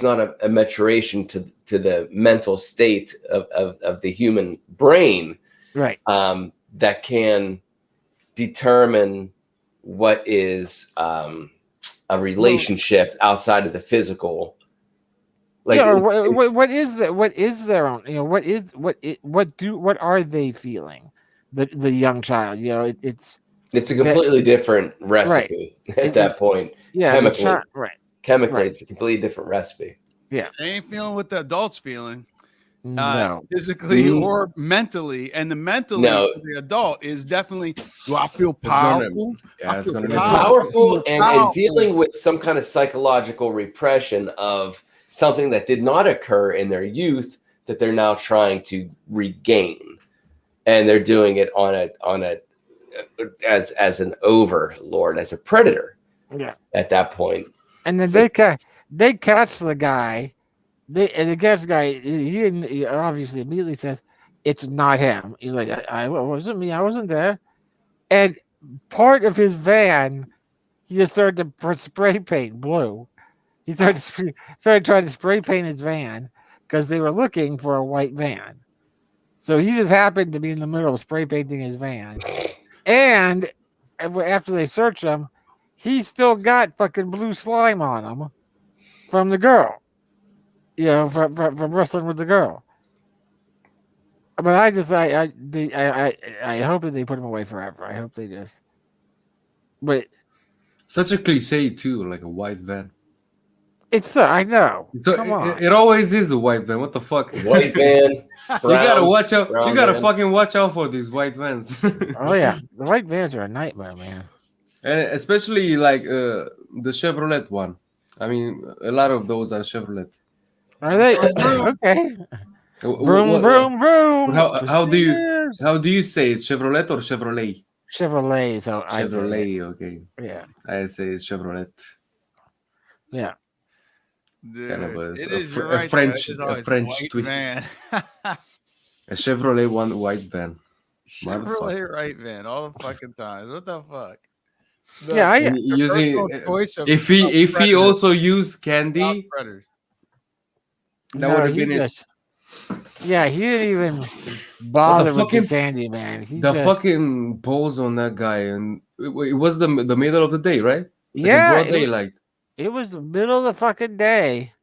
not a maturation to the mental state of the human brain, right? That can determine what is a relationship outside of the physical. Like, yeah, or what is that? What is their own? You know, what are they feeling? The young child, you know, it's a completely different recipe at that point. Yeah, Chemically, right. it's a completely different recipe. Yeah, They ain't feeling what the adults feeling. no, Physically or mentally, and the mentally of the adult is definitely. Do I feel powerful? It's gonna be Powerful and dealing with some kind of psychological repression of something that did not occur in their youth that they're now trying to regain, and they're doing it on a as an overlord, as a predator. Yeah, at that point, and then they catch the guy. The guy, he obviously immediately says, it's not him. He's like, I wasn't me. I wasn't there. And part of his van, he just started to spray paint blue. He started trying to spray paint his van because they were looking for a white van. So he just happened to be in the middle of spray painting his van. And after they searched him, he still got fucking blue slime on him from the girl. You know, from wrestling with the girl. But I hope that they put him away forever. I hope they just. But such a cliche too, like a white van. It's I know. So come on. It always is a white van. What the fuck? White van. You gotta watch out. You gotta van. fucking watch out for these white vans. Oh yeah, the white vans are a nightmare, man. And especially like the Chevrolet one. I mean, a lot of those are Chevrolet. Are they okay? Vroom vroom vroom. How do you say it? Chevrolet or Chevrolet? Chevrolet. So Chevrolet. Okay. Yeah. I say it's Chevrolet. Yeah. Dude, Kind of a French white twist. Van. A Chevrolet one white van. Chevrolet right van all the fucking time. What the fuck? If he also used candy, that would have been it. Yeah, he didn't even bother with the candy, man. Fucking pose on that guy, and it was the middle of the day, right? Yeah, daylight. It was the middle of the fucking day.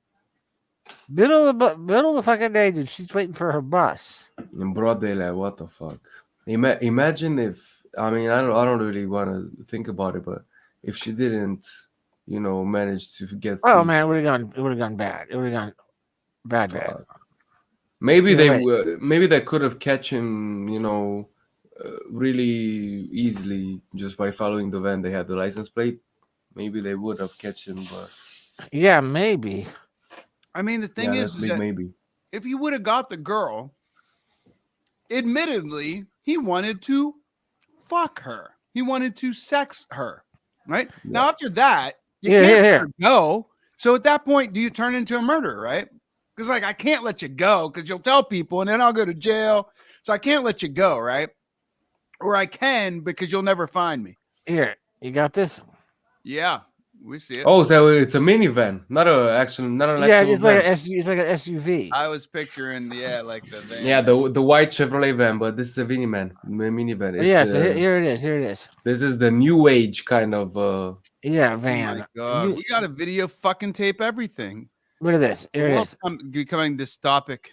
Middle of the fucking day, dude. She's waiting for her bus. In broad daylight, what the fuck? Imagine if I don't really want to think about it, but if she didn't, manage to get. Oh man, it would have gone bad. It would have gone bad. Maybe they could have catch him, really easily just by following the van. They had the license plate. Maybe they would have catch him, but yeah, maybe. I mean, the thing is that maybe if you would have got the girl, admittedly, he wanted to fuck her. He wanted to sex her, right? Yeah. Now, after that, you can't go. So at that point, do you turn into a murderer, right? Because I can't let you go because you'll tell people and then I'll go to jail. So I can't let you go, right? Or I can because you'll never find me. Here, you got this? Yeah, we see it. Oh, so it's a minivan, not an actual it's van. It's like an SUV. I was picturing, like the van. Yeah, the white Chevrolet van, but this is a minivan. It's, so here it is. This is the new age kind of van. Oh my God. We got a video fucking tape everything. Look at this. Here it is. Becoming dystopic.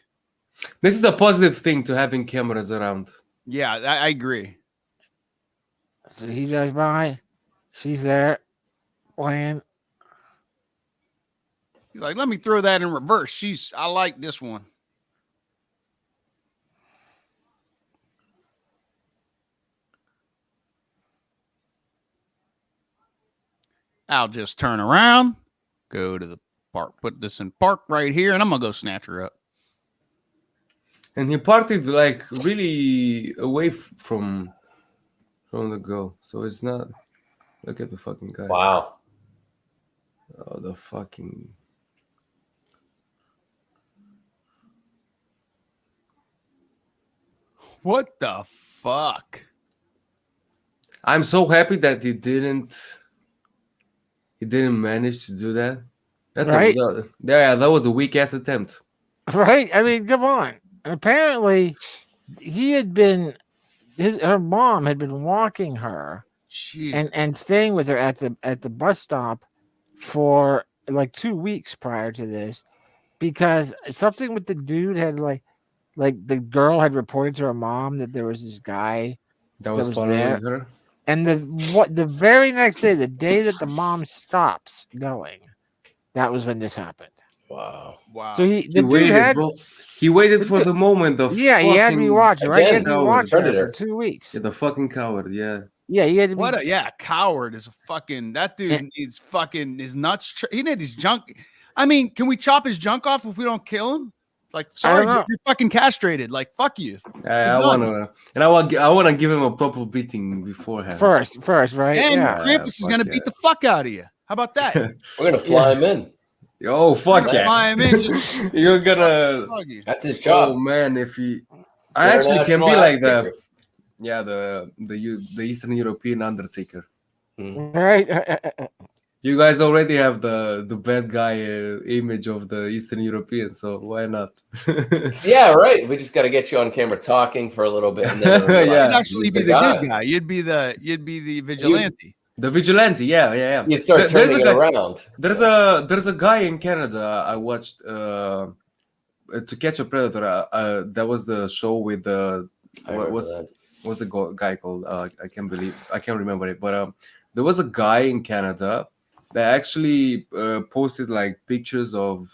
This is a positive thing to having cameras around. Yeah, I agree. So he drives by. She's there playing. He's like, let me throw that in reverse. I like this one. I'll just turn around, go to the park, put this in park right here, and I'm gonna go snatch her up. And he partied like really away from the girl, so it's not. Look at the fucking guy. Wow. Oh, the fucking. What the fuck? I'm so happy that he didn't manage to do that. That's right. That was a weak ass attempt. Right. I mean, come on. Apparently, her mom had been walking her and staying with her at the bus stop for like 2 weeks prior to this because something with the dude had like the girl had reported to her mom that there was this guy That was was following there. her. and the very next day, the day that the mom stops going, that was when this happened. Wow. Wow. So the He dude waited, had bro. He waited for the moment of he had me fucking watching, right? He had me Again, watching her Predator. for 2 weeks. yeah, the fucking coward. Yeah. Yeah, he had to be. What a coward is a fucking that dude needs fucking his nuts. He need his junk. I mean, can we chop his junk off if we don't kill him? Like, sorry, know. you're fucking castrated. Like, fuck you. I wanna give him a proper beating beforehand. First, right? And Yeah. Krampus is gonna beat the fuck out of you. How about that? We're gonna fly him in. Oh fuck yeah! Fly him in, just You're gonna. fuck you. That's his Oh job. man, if he, I actually can be International like ass the, kicker. yeah, the Eastern European Undertaker. Right. You guys already have the bad guy image of the Eastern European, so why not? Yeah, right. We just got to get you on camera talking for a little bit. And then Yeah. You'd actually he's be the the guy. good guy. You'd be the vigilante. The vigilante, yeah. You start There's turning a it guy- around. There's a guy in Canada I watched To Catch a Predator. That was the show with the I remember what's that. the guy called? I can't remember it. But there was a guy in Canada that actually posted like pictures of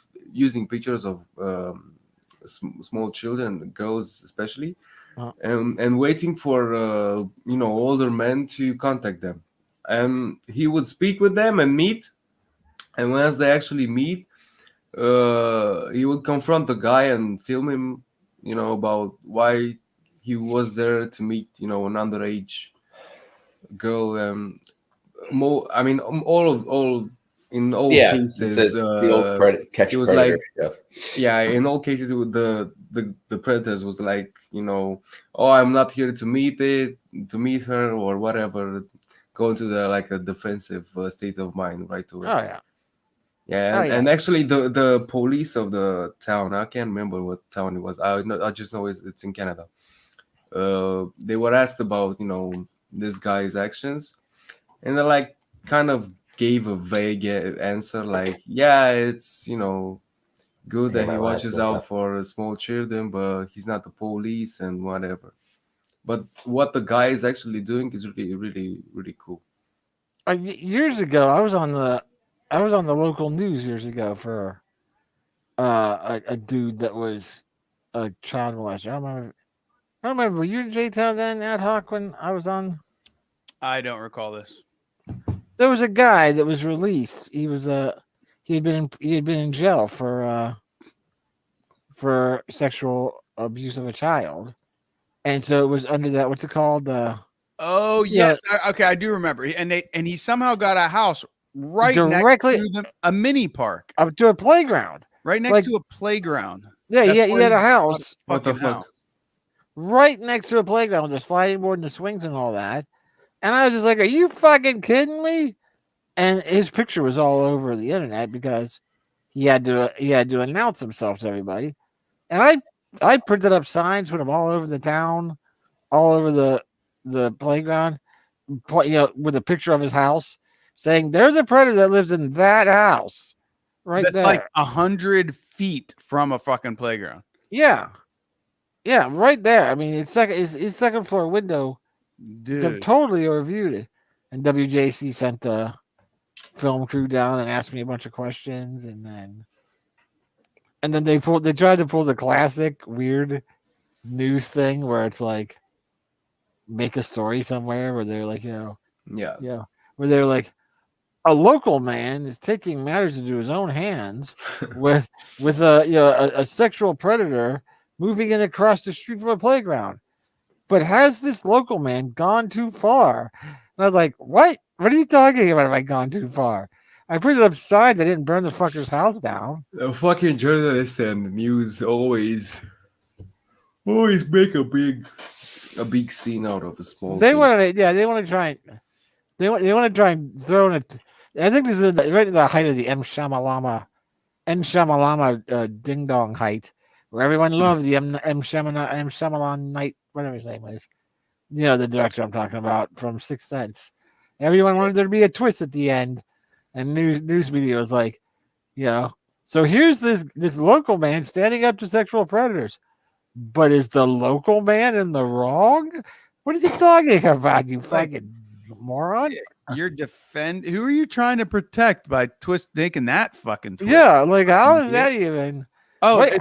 small children, girls especially, and waiting for older men to contact them. And he would speak with them and meet. And once they actually meet, he would confront the guy and film him, about why he was there to meet, an underage girl. In all Yeah, cases, the old catch it was predator like- stuff. yeah, in all cases, the predators was like, oh, I'm not here to meet her or whatever, go into a defensive state of mind right away. Oh yeah. Yeah, Oh, yeah. and actually the police of the town, I can't remember what town it was. I just know it's in Canada. They were asked about this guy's actions, and they like kind of gave a vague answer, like, yeah, it's good that my he wife watches was out up. for small children, but he's not the police and whatever. But what the guy is actually doing is really, really, really cool. Years ago, I was on the local news years ago for a dude that was a child molester. I don't remember. Were you in J-Town then, ad hoc, when I was on? I don't recall this. There was a guy that was released. He was he had been in jail for sexual abuse of a child, and so it was under that. What's it called? Oh yes, okay, I do remember. And he somehow got a house right Directly- next to a mini park, Up to a playground. right next Like- to a playground. Yeah, That's he where had a he- house What the Fucking fuck? hell. right next to a playground with a sliding board and the swings and all that. And I was just like, "Are you fucking kidding me?" And his picture was all over the internet because he had to announce himself to everybody. And I printed up signs, put them all over the town, all over the playground, with a picture of his house, saying, "There's a predator that lives in that house, right That's there." like 100 feet from a fucking playground. Yeah, right there. I mean, his second floor window Dude. totally overviewed it. And WJC sent a film crew down and asked me a bunch of questions, and then they tried to pull the classic weird news thing where it's like make a story somewhere where they're like, Yeah. where they're like, a local man is taking matters into his own hands with a sexual predator moving in across the street from a playground. But has this local man gone too far? And I was like, what? What are you talking about? Have I gone too far? I printed up signs. I didn't burn the fucker's house down. The fucking journalists and news always make a big scene out of a small They thing. want to try and throw in it. I think this is right at the height of the M. Shamalama ding dong height, where everyone loved the M. Shyamalan night, whatever his name was. The director I'm talking about from Sixth Sense. Everyone wanted there to be a twist at the end, and news media was like, you know, so here's this local man standing up to sexual predators, but is the local man in the wrong? What are you talking about, you fucking moron? You're who are you trying to protect by making that fucking tweet? Yeah, like how is that even? Oh, Wait,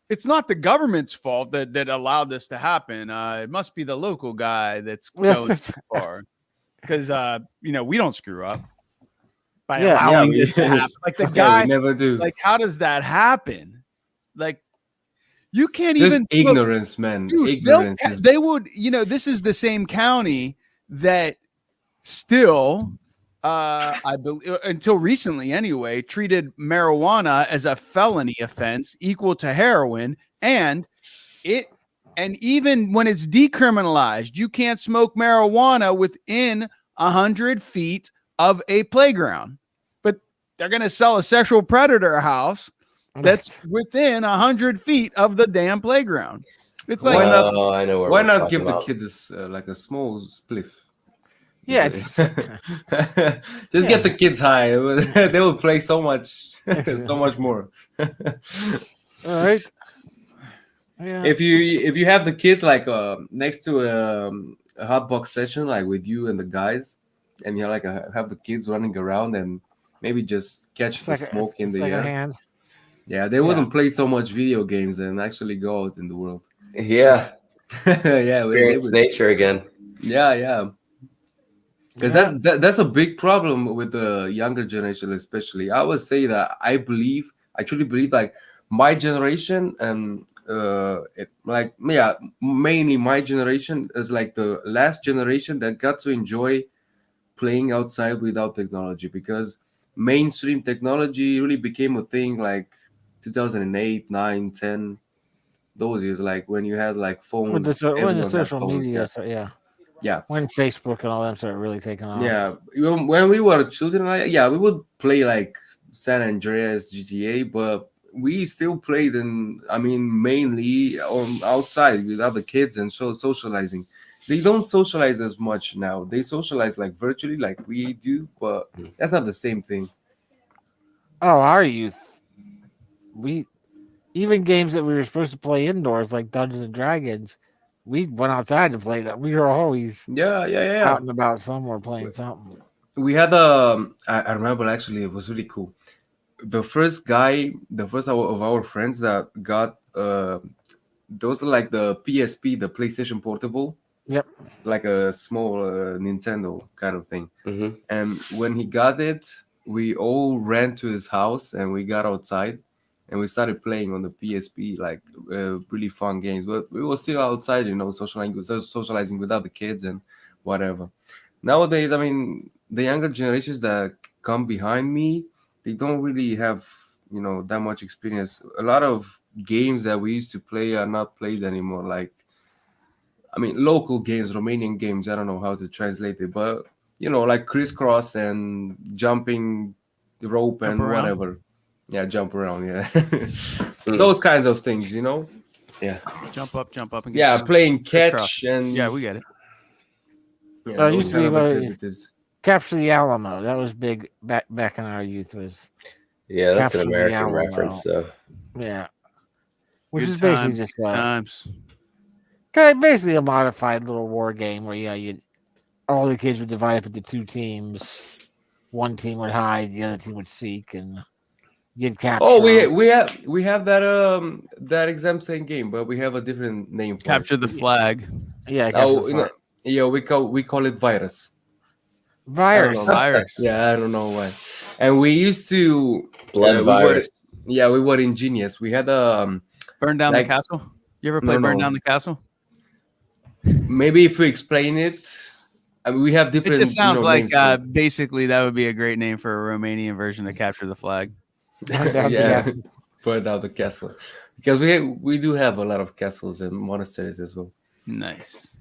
it's not the government's fault that allowed this to happen. It must be the local guy that's going too far. Because you know, we don't screw up by allowing this to happen. Like the guy, we never do. like, how does that happen? Like, you can't Just even ignorance, man. Dude, Ignorance. Is, they would, you know, this is the same county that still, I believe, until recently anyway, treated marijuana as a felony offense equal to heroin, and even when it's decriminalized, you can't smoke marijuana within 100 feet of a playground. But they're going to sell a sexual predator house that's within 100 feet of the damn playground. It's like, I know why not give the kids like a small spliff? yeah, it's, just get the kids high. They will play so much, so much more. all right. Yeah. If you have the kids like next to a hot box session, like with you and the guys, and you like have the kids running around and maybe just catch the smoke in the air. Hand. Yeah, they wouldn't play so much video games and actually go out in the world. Yeah. Yeah, Experience nature again. Yeah. Because that's a big problem with the younger generation, especially. I would say that I truly believe, like my generation and mainly my generation is like the last generation that got to enjoy playing outside without technology, because mainstream technology really became a thing like 2008, 9, 10, those years, like when you had like phones. When the social phones, media, yeah. When Facebook and all them started really taking off. Yeah, when we were children, we would play like San Andreas, GTA, but we still played mainly on outside with other kids and socializing. They don't socialize as much now. They socialize like virtually, like we do, but that's not the same thing. Oh, our youth. Even games that we were supposed to play indoors, like Dungeons and Dragons, we went outside to play that. We were always out and about somewhere playing something. We had I remember actually it was really cool. The first of our friends that got those are like the PSP, the PlayStation Portable. Yep. Like a small Nintendo kind of thing. Mm-hmm. And when he got it, we all ran to his house and we got outside and we started playing on the PSP, like really fun games. But we were still outside, socializing with other kids and whatever. Nowadays, the younger generations that come behind me, they don't really have, that much experience. A lot of games that we used to play are not played anymore. Like, local games, Romanian games, I don't know how to translate it, but, like crisscross and jumping rope and whatever. Yeah, jump around, yeah. Those kinds of things, Yeah. Jump up. And get playing catch and... Yeah, we get it. Yeah, it used to be Capture the Alamo. That was big back in our youth. Yeah, that's an American reference, though. Yeah. Which Good is basically times, just times. basically a modified little war game where all the kids would divide up into two teams. One team would hide, the other team would seek, and you'd capture. Oh, we have that exact same game, but we have a different name for Capture the flag. Yeah. We call it Virus. Virus. Yeah, I don't know why. And we used to Blood Virus. We were ingenious. We had Burn Down the Castle. You ever play Burn Down the Castle? Maybe if we explain it, we have different. It just sounds like basically that would be a great name for a Romanian version of Capture the Flag. Yeah, Burn Down the Castle, because we do have a lot of castles and monasteries as well. Nice.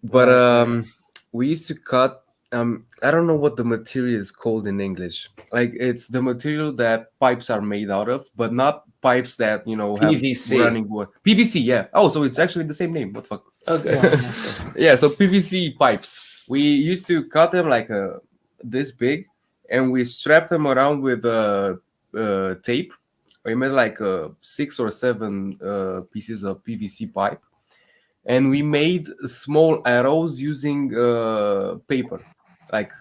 But we used to cut. I don't know what the material is called in English. Like it's the material that pipes are made out of, but not pipes that have PVC. running water. PVC, yeah. Oh, so it's actually the same name. What the fuck? Okay. Yeah, so PVC pipes. We used to cut them like this big, and we strapped them around with tape. We made like 6 or 7 pieces of PVC pipe, and we made small arrows using paper, like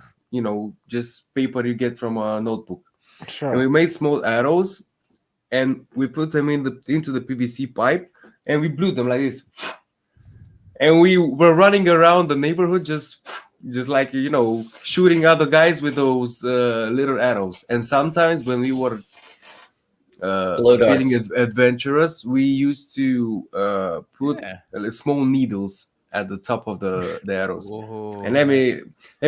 just paper you get from a notebook. Sure. And we made small arrows, and we put them into the PVC pipe, and we blew them like this. And we were running around the neighborhood just like shooting other guys with those little arrows. And sometimes when we were feeling adventurous, we used to put small needles at the top of the arrows. Whoa. And let me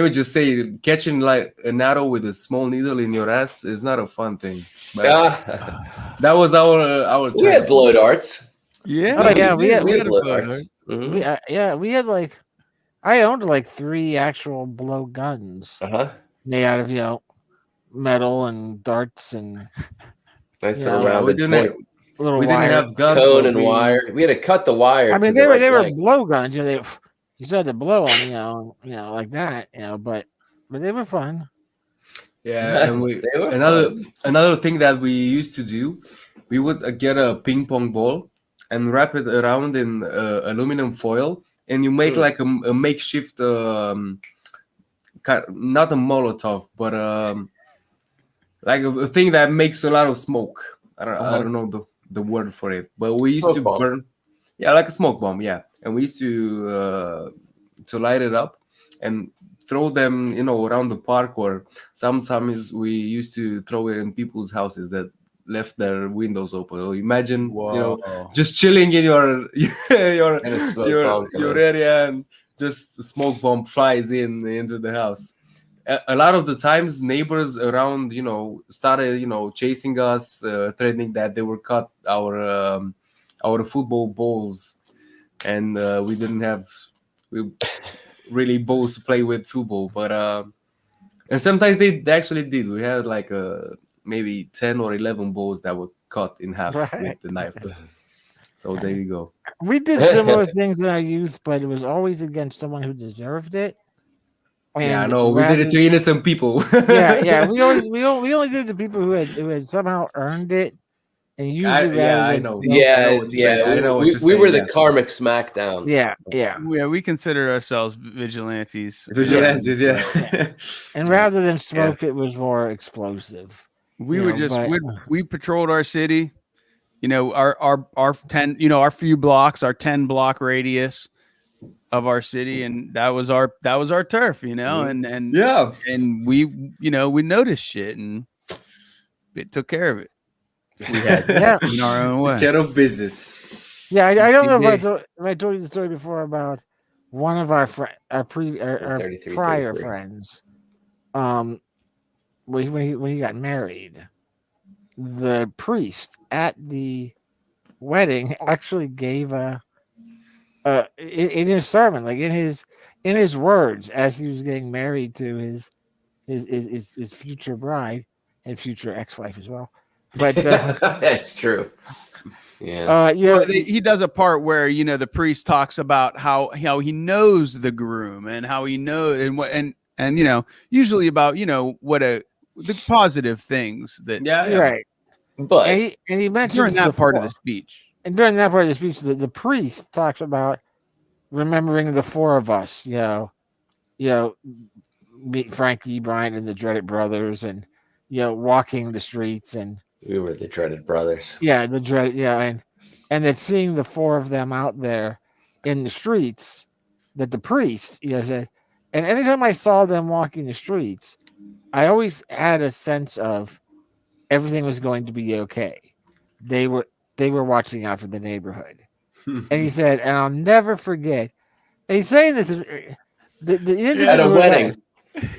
just say, catching like an arrow with a small needle in your ass is not a fun thing. But that was our we had blow darts. Yeah. Oh, yeah, we had blow blow darts. darts. Mhm. we had like, I owned like 3 actual blow guns made out of metal and darts and Nice Yeah. little we rounded didn't point. little we wire. didn't have guns. Cone but and wire. We had to cut the wire. I mean, to the they right were length. blow guns. You still had to blow them, like that, but they were fun. Yeah, and They were another thing that we used to do, we would get a ping pong ball and wrap it around in aluminum foil, and you make like a makeshift, not a Molotov, but like a thing that makes a lot of smoke. I don't know the word for it, but we used Smoke to bomb. burn, like a smoke bomb, and we used to light it up and throw them, around the park, or sometimes we used to throw it in people's houses that left their windows open. Or imagine, just chilling in your And a smoke bomb coming. your area, and just a smoke bomb flies into the house. A lot of the times, neighbors around, started, chasing us, threatening that they will cut our football balls, and we didn't have really balls to play with football. But and sometimes they actually did. We had like maybe 10 or 11 balls that were cut in half with the knife. So there you go. We did similar things in our youth, but it was always against someone who deserved it. Yeah, no, we did it to innocent people. yeah. We only did it to people who had somehow earned it, and usually I know. Yeah, I know what you're we were saying, the karmic smackdown. Yeah. We considered ourselves vigilantes. Vigilantes, yeah. And rather than smoke, it was more explosive. We would we patrolled our city. Our 10, our few blocks, our 10 block radius of our city, and that was our turf, and we we noticed shit, and it took care of it. We had in our own way. Take care of business. Yeah, I don't know if I told you the story before about one of our prior friends. When he got married, the priest at the wedding actually gave in his sermon, like in his words, as he was getting married to his future bride and future ex-wife as well. But that's true. Yeah. He does a part where the priest talks about how he knows the groom and how he knows and usually about what the positive things that right. But and he mentioned during that part of the speech. And during that part of the speech, the priest talks about remembering the 4 of us, Frankie, Brian, and the Dreaded Brothers, and walking the streets, and we were the Dreaded Brothers. Yeah, and that seeing the 4 of them out there in the streets, that the priest, said, and anytime I saw them walking the streets, I always had a sense of everything was going to be okay. They were watching out for the neighborhood. And he said, and I'll never forget, and he's saying this at a wedding.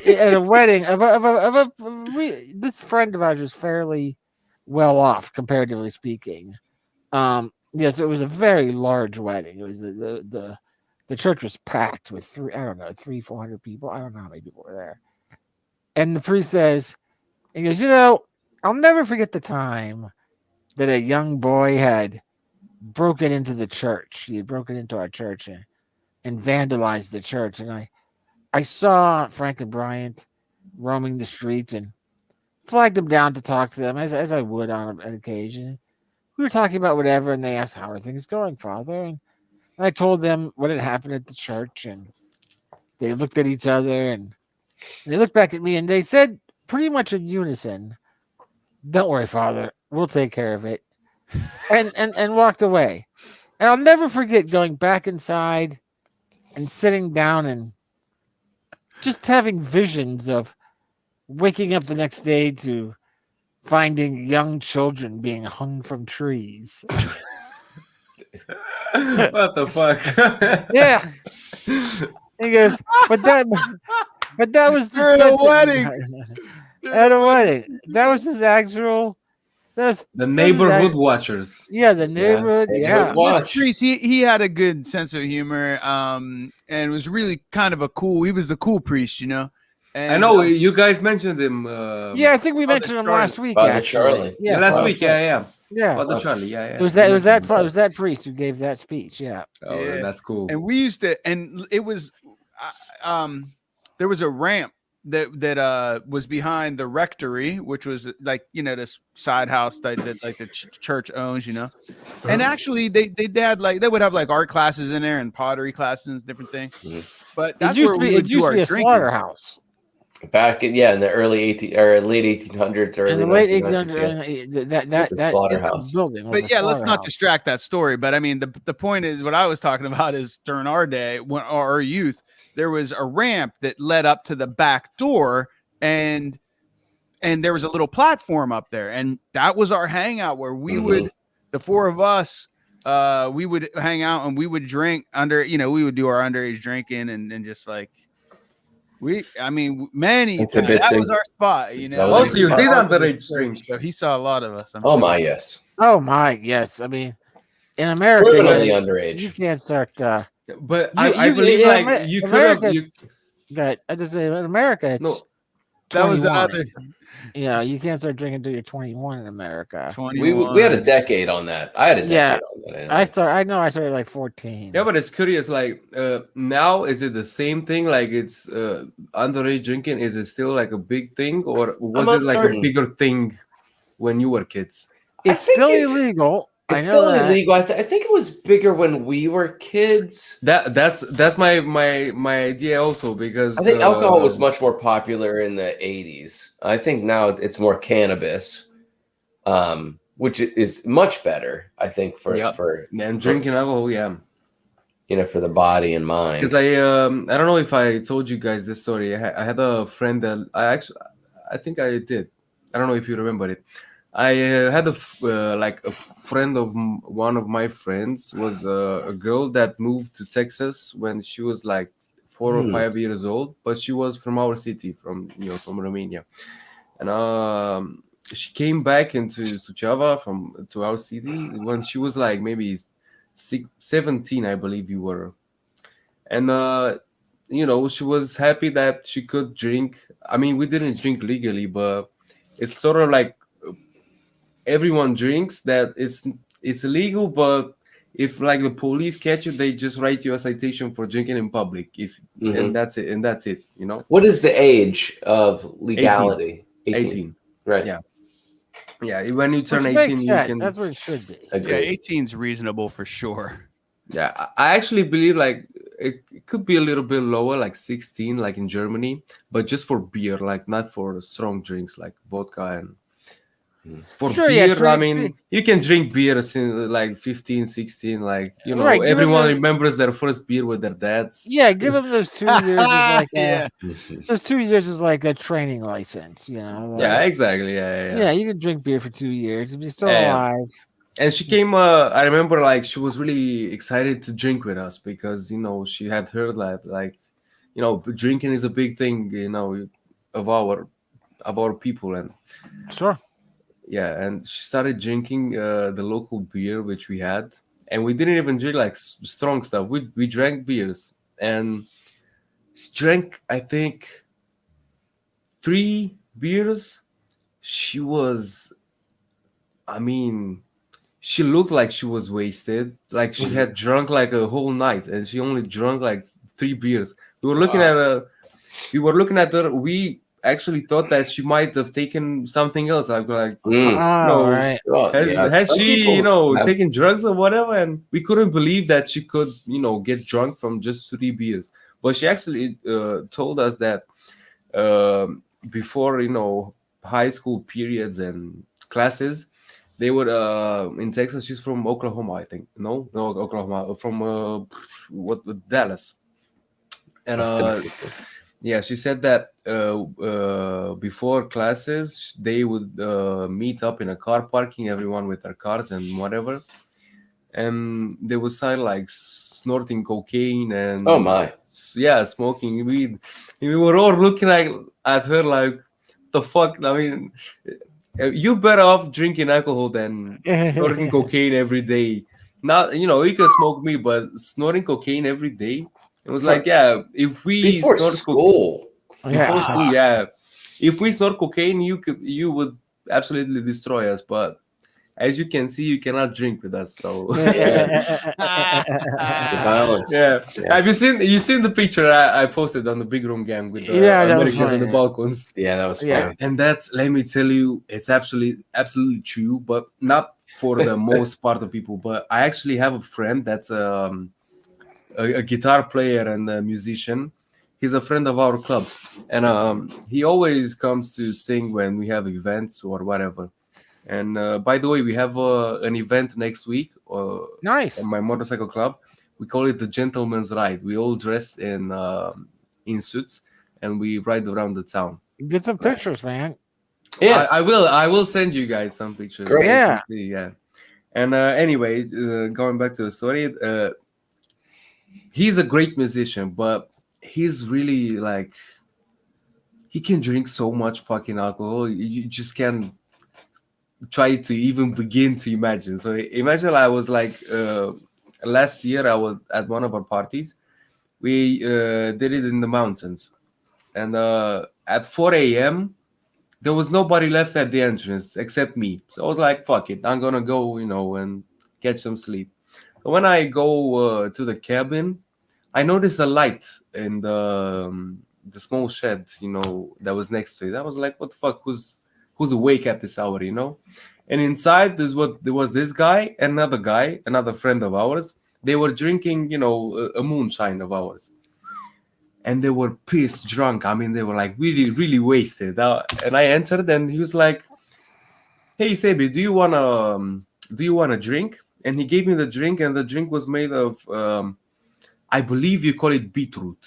At a wedding of this friend of ours was fairly well off, comparatively speaking. So it was a very large wedding. It was the church was packed with 300-400 people. I don't know how many people were there. And the priest says, he goes, I'll never forget the time that a young boy had broken into the church. He had broken into our church and vandalized the church. And I saw Frank and Bryant roaming the streets and flagged them down to talk to them as I would on an occasion. We were talking about whatever, and they asked, "How are things going, Father?" And I told them what had happened at the church, and they looked at each other, and they looked back at me, and they said pretty much in unison, "Don't worry, Father, we'll take care of it," and walked away. And I'll never forget going back inside and sitting down and just having visions of waking up the next day to finding young children being hung from trees. What the fuck? Yeah. He goes, but that was the At a sense of- wedding. At a wedding. That was his actual. That's The neighborhood watchers. yeah, the neighborhood. Yeah. Neighborhood watch. This priest, he had a good sense of humor, and was really kind of he was the cool priest, you know. And, I know you guys mentioned him. Yeah, I think we Father mentioned him Charlie. last week. Father Actually. Charlie. Yeah, last Father week. Charlie. Yeah. Yeah. Father Charlie. Yeah. It was that priest who gave that speech. Yeah. Oh, Yeah. that's cool. and we used to, and it was, there was a ramp that was behind the rectory, which was like, you know, this side house that like the church owns, you know. And actually they had like, they would have like art classes in there and pottery classes and different things. But that's where we would do our a drinking. slaughterhouse. Back in the early 18 or late 1800s, early In the late 1900s, 1800s, It's a that slaughterhouse. building. Was But a yeah, let's not slaughterhouse. distract that story. But I mean, the point is, what I was talking about is during our day, when our youth, there was a ramp that led up to the back door, and there was a little platform up there, and that was our hangout where we would, the four of us, we would hang out and we would drink we would do our underage drinking and just like. Many It's a times. bit That sim- was our spot, you That know. was Also, you our did spot. underage drink. So he saw a lot of us. I'm Oh sure. my, yes. Oh my, yes. I mean, in America, Criminally you underage. can't start. But You- I you- believe in like Amer- you could America- have. You, But I just say in America, it's No. That was 21. another Yeah, you can't start drinking until you're 21 in America. 21. We had a decade on that. I had a decade Yeah. on that. I started like 14. yeah, but it's curious. Like now, is it the same thing? Like it's underage drinking. Is it still like a big thing, or was I'm it like uncertain. a bigger thing when you were kids? It's I think still it- illegal. I It's know still that. illegal. I think it was bigger when we were kids. That's my idea also, because I think alcohol was much more popular in the 80s. I think now it's more cannabis, which is much better. I think for and drinking alcohol. Yeah, for the body and mind. because I don't know if I told you guys this story. I had a friend that I think I did. I don't know if you remember it. I had a friend of one of my friends was a girl that moved to Texas when she was like 4 or 5 years old, but she was from our city, from Romania, and she came back into Suceava to our city when she was like maybe 17, I believe you were, and she was happy that she could drink. I mean, we didn't drink legally, but it's sort of like everyone drinks, that it's illegal, but if like the police catch you, they just write you a citation for drinking in public. And that's it, What is the age of legality? 18. Right. Yeah, when you turn Which 18 makes you sense. can. That's what it should be. Yeah, Agreed. 18 is reasonable for sure. Yeah, I actually believe like it could be a little bit lower, like 16, like in Germany, but just for beer, like not for strong drinks like vodka. And for Sure, yeah, beer, I drink- mean, you can drink beer since like 15, 16, like, Right, give everyone them remembers their first beer with their dads. Yeah, give them those 2 years. Yeah. Those 2 years is like a training license. Like, Yeah, exactly. Yeah. yeah, you can drink beer for 2 years if you're still Yeah. alive. And she came, I remember like she was really excited to drink with us because, she had heard that like, drinking is a big thing, of our people. And Sure. yeah, and she started drinking the local beer which we had, and we didn't even drink like strong stuff. We drank beers, and she drank, I think, 3 beers. She was, I mean, she looked like she was wasted, like she had drunk like a whole night, and she only drank like 3 beers. We were looking at her. We actually thought that she might have taken something else. I'm like, Mm. Oh, No. right. Well, yeah, has some she, people have- taken drugs or whatever? And we couldn't believe that she could, get drunk from just 3 beers. But she actually told us that before, high school periods and classes, they would in Texas. She's from Oklahoma, I think. No, Oklahoma, from Dallas. And yeah, she said that before classes, they would meet up in a car parking, everyone with their cars and whatever, and they would start like snorting cocaine and Oh my. yeah, smoking weed. And we were all looking at her like, the fuck. I mean, you better off drinking alcohol than snorting cocaine every day. Not, you can smoke me, but snorting cocaine every day. It was like, yeah, if we Before snort school. before school, yeah, if we snort cocaine, you would absolutely destroy us. But as you can see, you cannot drink with us. So The violence. yeah. Yeah. Have you seen the picture I posted on the Big Room Gang with the Yeah, that was Americans on the funny. balcons? Yeah, that was Yeah. funny. And that's, let me tell you, it's absolutely true, but not for the most part of people. But I actually have a friend that's a guitar player and a musician. He's a friend of our club, and he always comes to sing when we have events or whatever. And by the way, we have an event next week Nice. at my motorcycle club. We call it the Gentleman's Ride. We all dress in suits and we ride around the town. Get some pictures, man. Yes. I will send you guys some pictures. Great. so you can Yeah. see, yeah. And anyway, going back to the story, he's a great musician, but he's really like, he can drink so much fucking alcohol. You just can't try to even begin to imagine. So imagine, I was like, last year I was at one of our parties. We did it in the mountains, and at 4 a.m. there was nobody left at the entrance except me. So I was like, fuck it, I'm gonna go, and get some sleep. So when I go to the cabin, I noticed a light in the small shed, that was next to it. I was like, what the fuck, who's awake at this hour, And inside there was this guy, another friend of ours. They were drinking, a moonshine of ours. And they were pissed drunk. I mean, they were like really, really wasted. And I entered, and he was like, "Hey, Sebi, do you wanna drink?" And he gave me the drink, and the drink was made of, I believe you call it beetroot.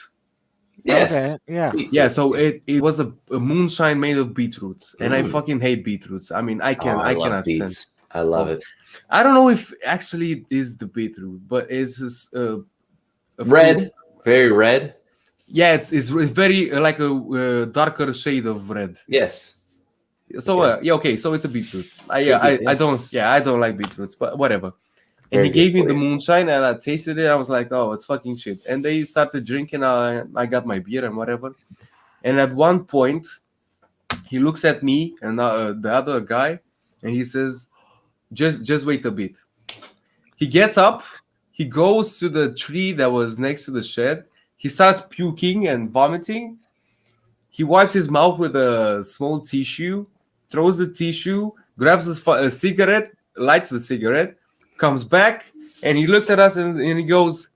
Yes. Okay. Yeah. Yeah, so it was a moonshine made of beetroots, and I fucking hate beetroots. I mean, I love cannot stand. beets. I love it. I don't know if actually it is the beetroot, but it's this, a Red. fruit. Very red. Yeah, it's very like a darker shade of red. Yes. So Okay. yeah, okay, so it's a beetroot. Good beet, I don't like beetroots, but whatever. And Very he gave good me for the you. moonshine, and I tasted it. I was like, oh, it's fucking shit. And they started drinking. I got my beer and whatever. And at one point, he looks at me and the other guy, and he says, just wait a bit. He gets up. He goes to the tree that was next to the shed. He starts puking and vomiting. He wipes his mouth with a small tissue, throws the tissue, grabs a cigarette, lights the cigarette, comes back, and he looks at us and he goes,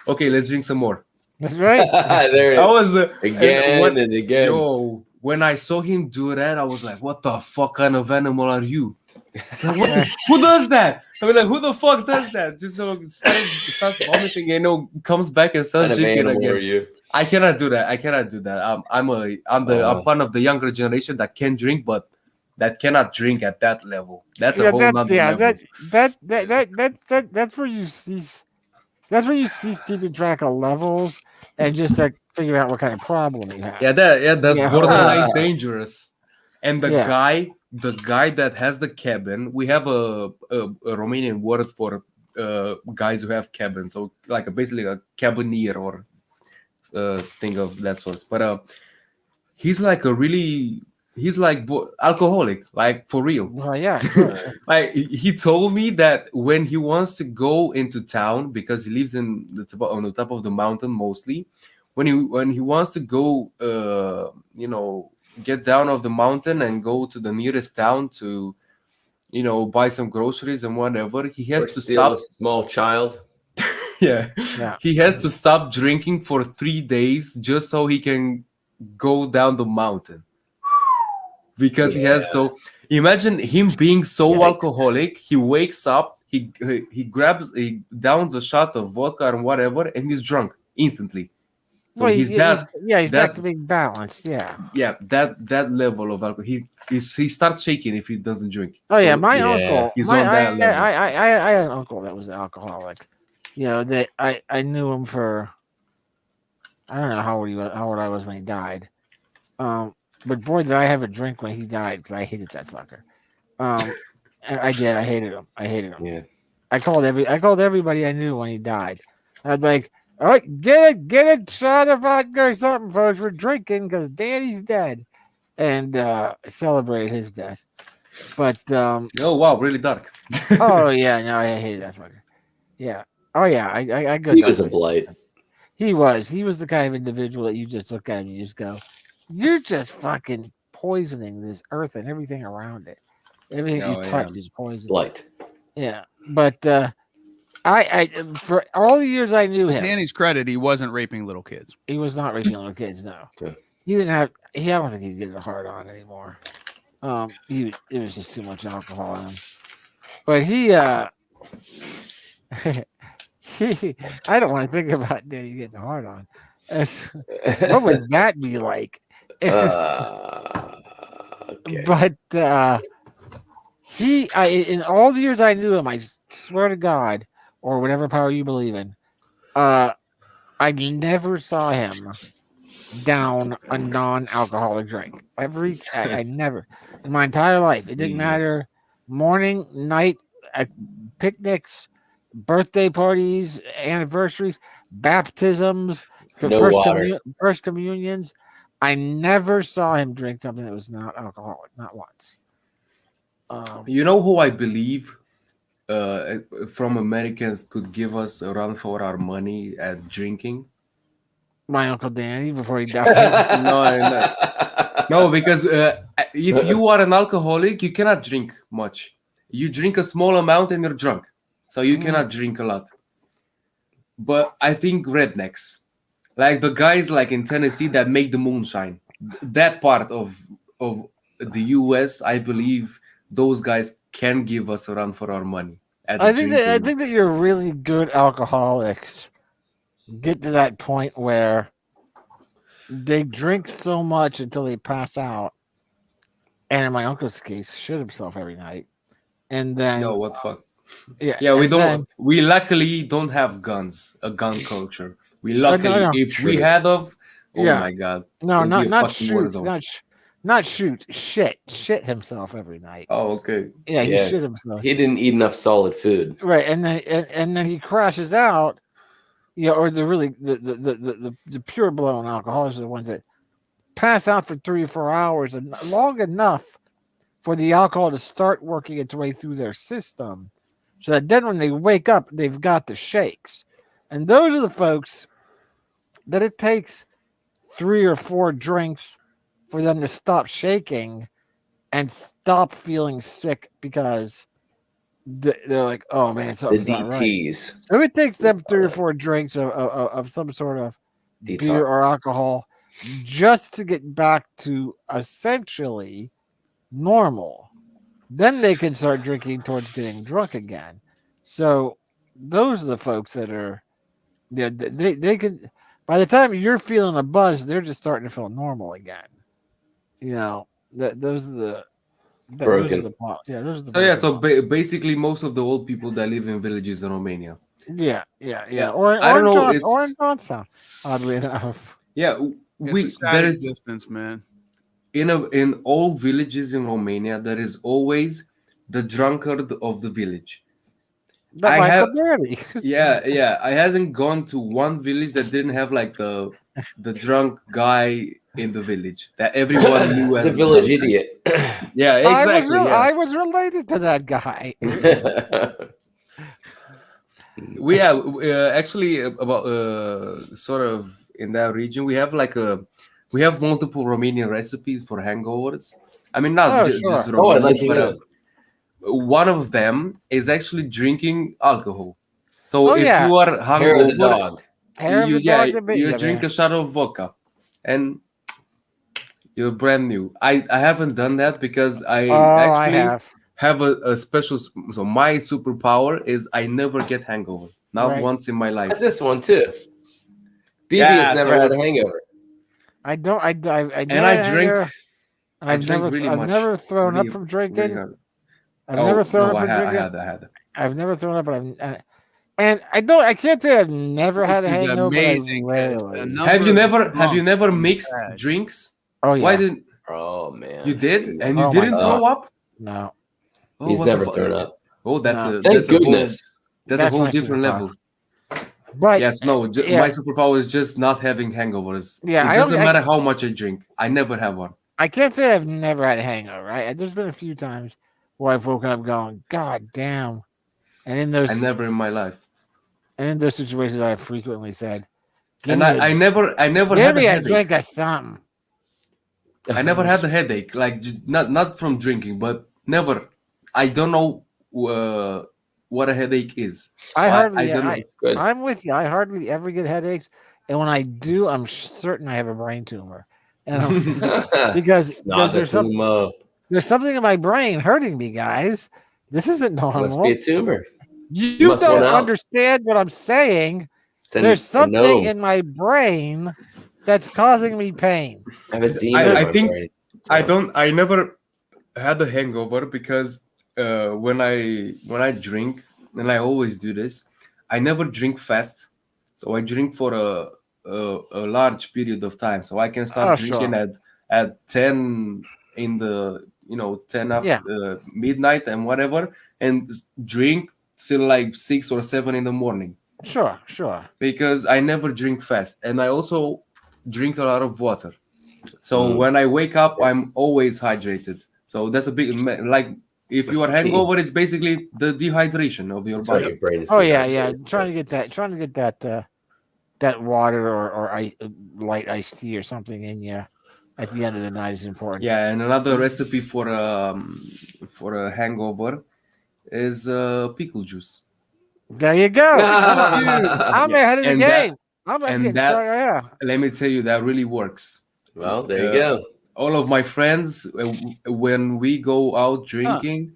"Okay, let's drink some more." That's right. There it That is. was Again and again. Yo, when I saw him do that, I was like, "What the fuck kind of animal are you?" Like, who does that? I mean, like, who the fuck does that? Just starts vomiting and comes back and What starts kind of drinking animal are again. you? I cannot do that. I'm part of the younger generation that can drink, but that cannot drink at that level. That's a whole nother level. That's where you see. That's where you see keeping track of levels and just start figuring out what kind of problem you have. That's Yeah. borderline dangerous. And the Yeah. guy that has the cabin, we have a Romanian word for guys who have cabins, so like basically a cabineer or thing of that sort. But he's like alcoholic, like for real. Well, yeah. Sure. Like he told me that when he wants to go into town, because he lives on the top of the mountain mostly, when he wants to go, get down off the mountain and go to the nearest town to, buy some groceries and whatever, he has Or to steal stop. a small child. Yeah. Yeah. He has to stop drinking for 3 days just so he can go down the mountain. Because he has imagine him being so Yikes. alcoholic. He wakes up, he downs a shot of vodka and whatever, and he's drunk instantly. So Well, he's he's that back that to being balanced. Yeah. that level of alcohol. He starts shaking if he doesn't drink. Oh yeah, So my Yeah. uncle. He's my, on that level. I had an uncle that was an alcoholic. That I knew him for. I don't know how old I was when he died. But boy, did I have a drink when he died because I hated that fucker. And I did. I hated him. Yeah. I called everybody I knew when he died. I was like, "All right, get a shot of vodka or something, folks. We're drinking because Danny's dead," and celebrate his death. But Oh wow, really dark. oh yeah, no, I hated that fucker. Yeah. Oh yeah, I go. He was a blight. He was the kind of individual that you just look at and you just go, "You're just fucking poisoning this earth and everything around it. Everything Oh, you yeah. touch is poison." Blight. Yeah, but I for all the years I knew him, Danny's credit, he wasn't raping little kids. he was not raping little kids. No, Okay. he didn't have. I don't think he'd get a hard on anymore. It was just too much alcohol in him. But he I don't want to think about Danny getting a hard on. What would that be like? Okay. But in all the years I knew him, I swear to God, or whatever power you believe in, I never saw him down a non-alcoholic drink. I never in my entire life. It didn't matter. Morning, night, picnics, birthday parties, anniversaries, baptisms, No water. first communions. I never saw him drink something that was not alcoholic, not once. You know who I believe from Americans could give us a run for our money at drinking? My Uncle Danny before he died. No, because if you are an alcoholic, you cannot drink much. You drink a small amount and you're drunk. So you cannot drink a lot. But I think rednecks, like the guys like in Tennessee that make the moonshine, that part of the US, I believe those guys can give us a run for our money. I think that you're really good alcoholics get to that point where they drink so much until they pass out, and in my uncle's case, shit himself every night, and then Yo, what fuck? yeah, we and don't. then- We luckily don't have guns, a gun culture. We luckily, no. if we had oh Yeah. my god, no, it'd be a not fucking shoot, war zone. not shoot, shit himself every night. Oh, okay. Yeah, he Yeah. shit himself. He didn't eat enough solid food. Right, and then he crashes out. Or the pure blown alcoholics are the ones that pass out for 3 or 4 hours and long enough for the alcohol to start working its way through their system, so that then when they wake up, they've got the shakes. And those are the folks that it takes 3 or 4 drinks for them to stop shaking and stop feeling sick because they're like, oh man, The something's not right. DTs. So it takes them 3 or 4 drinks of some sort of Detox. beer or alcohol just to get back to essentially normal. Then they can start drinking towards getting drunk again. So those are the folks that are, they can, by the time you're feeling a buzz, they're just starting to feel normal again. Those are the Broken. those are the So yeah, so broken basically, most of the old people that live in villages in Romania. ones. Yeah. Yeah, Or I don't know, or in it's- Johnstown, oddly enough. Yeah, It's a sad there is existence, man. in all villages in Romania there is always the drunkard of the village. But I Michael have- Danny. Yeah. I hadn't gone to one village that didn't have like the drunk guy in the village that everyone knew as The a village drunk guy. idiot. Yeah, exactly. I was related to that guy. We actually about sort of in that region, we have multiple Romanian recipes for hangovers. I mean, not Oh, just sure. Oh, I'd Romanian, like to hear but it. one of them is actually drinking alcohol. So Oh, if yeah. you are Hair of the hungover, dog. Hair of you the dog to beat you you, drink man. a shot of vodka, and you're brand new. I haven't done that because I Oh, I actually have. have a special. So my superpower is I never get hangover. Not Right. once in my Got life. this one too. BB Yeah, has never so- had a hangover. I don't. I And never I had drink. hangover. I I've drink never. really I've much. never thrown Really- up from really drinking. hard. I've never thrown no, up I from had, drinking. I had. I've never thrown up, but and I don't. I can't say I've never had a Which is hangover. amazing, But I 'cause the rarely. number Have you of never drunks mixed bad. drinks? Oh yeah. Why didn't Oh man, you did? And you Oh, my didn't God. throw up? No. Oh, he's what the never fuck? thrown up. Oh, that's No. a Thank that's a whole, goodness. that's a That's whole my different superpower. level. But Yes, no, yeah. my superpower is just not having hangovers. Yeah, It I doesn't only- matter how much I drink. I never have one. I can't say I've never had a hangover. Right? There's been a few times where I've woken up going, "God damn," and in those I never in my life. and in those situations, I have frequently said, "Give And me I never give had a me a headache. drink of something." I never had a headache, like not from drinking, but never. I don't know what a headache is. I hardly. don't know. Good. I'm with you. I hardly ever get headaches, and when I do, I'm certain I have a brain tumor, and because Not the there's something in my brain hurting me, guys. This isn't Must normal. be a tumor. You must don't want out. understand what I'm saying. It's There's a something gnome. in my brain that's causing me pain. I have a demon I in my think- brain. I never had a hangover because when I drink, and I always do this, I never drink fast. So I drink for a large period of time. So I can start Oh, drinking sure. at 10 in the 10 after Yeah. midnight and whatever, and drink till like 6 or 7 in the morning, Sure. because I never drink fast, and I also drink a lot of water. So when I wake up, Yes. I'm always hydrated. So that's a big like if you are That's key. hangover, it's basically the dehydration of your That's why body. your brain is Oh yeah. dehydrated. Trying to get that water or light iced tea or something in you at the end of the night is important. Yeah, and another recipe for a hangover is pickle juice. There you go. I'm ahead of the And that- game. I'm and getting that- started. Yeah. Let me tell you, that really works. Well, there you go. All of my friends, when we go out drinking,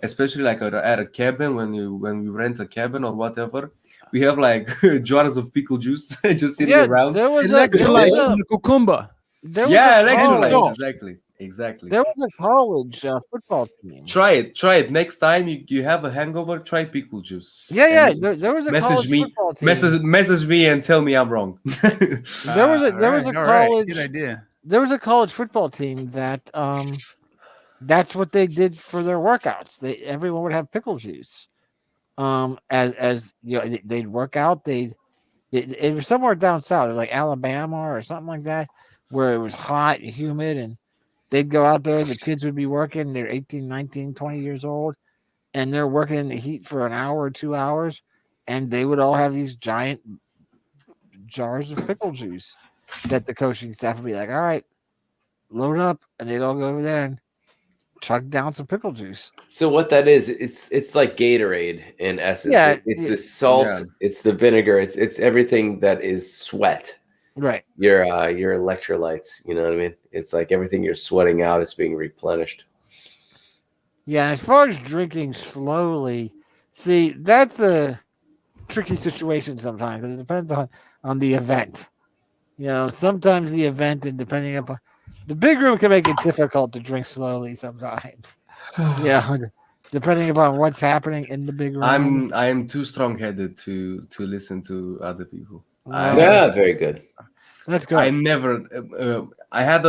especially like at a cabin, when we rent a cabin or whatever, we have like jars of pickle juice just sitting around. There was Electrolytes a, in the cucumber. there was Yeah, a electrolytes. college, Exactly. there was a college football team. Try it. Next time you have a hangover, try pickle juice. Yeah. And There was a message college me- football team. Message me and tell me I'm wrong. There was a college. Good idea. There was a college football team that that's what they did for their workouts. Everyone would have pickle juice. As you know, they'd work out. It was somewhere down south, like Alabama or something like that, where it was hot and humid, and they'd go out there. The kids would be working. They're 18, 19, 20 years old, and they're working in the heat for an hour or 2 hours, and they would all have these giant jars of pickle juice that the coaching staff would be like, all right, load up, and they'd all go over there and chug down some pickle juice. So what that is, it's like Gatorade in essence. Yeah, It's yeah. the salt, Yeah. it's the vinegar, it's everything that is sweat. Right. Your electrolytes, you know what I mean? It's like everything you're sweating out is being replenished. Yeah, and as far as drinking slowly, see, that's a tricky situation sometimes because it depends on the event. You know, sometimes the event, and depending upon the big room, can make it difficult to drink slowly sometimes. Yeah, depending upon what's happening in the big room. I am too strong-headed to listen to other people. Yeah, very good. That's good. I never. I had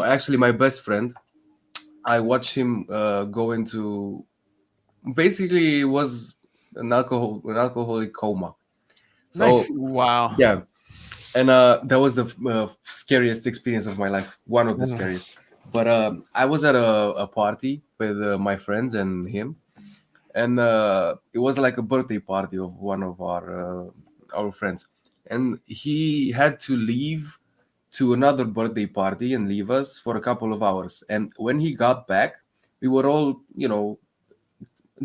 actually my best friend. I watched him go into. Basically, it was an alcoholic coma. So Nice. Wow. yeah, and that was the scariest experience of my life. One of the Mm. scariest. But I was at a party with my friends and him, and it was like a birthday party of one of our friends. and he had to leave to another birthday party and leave us for a couple of hours. And when he got back, we were all,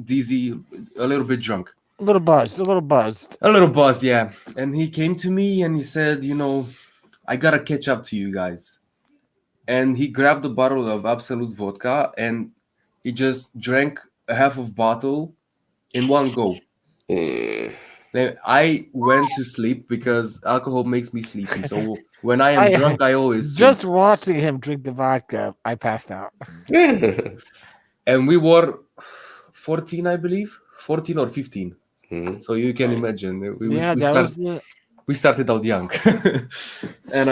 dizzy, a little bit drunk. A little buzzed. A little buzzed, yeah. And he came to me and he said, I gotta catch up to you guys. And he grabbed a bottle of Absolute vodka and he just drank a half of bottle in one go. Then I went to sleep because alcohol makes me sleepy. So when I am drunk, I always sleep. Just watching him drink the vodka, I passed out. And we were 14, I believe, 14 or 15. So you can imagine we started out young. And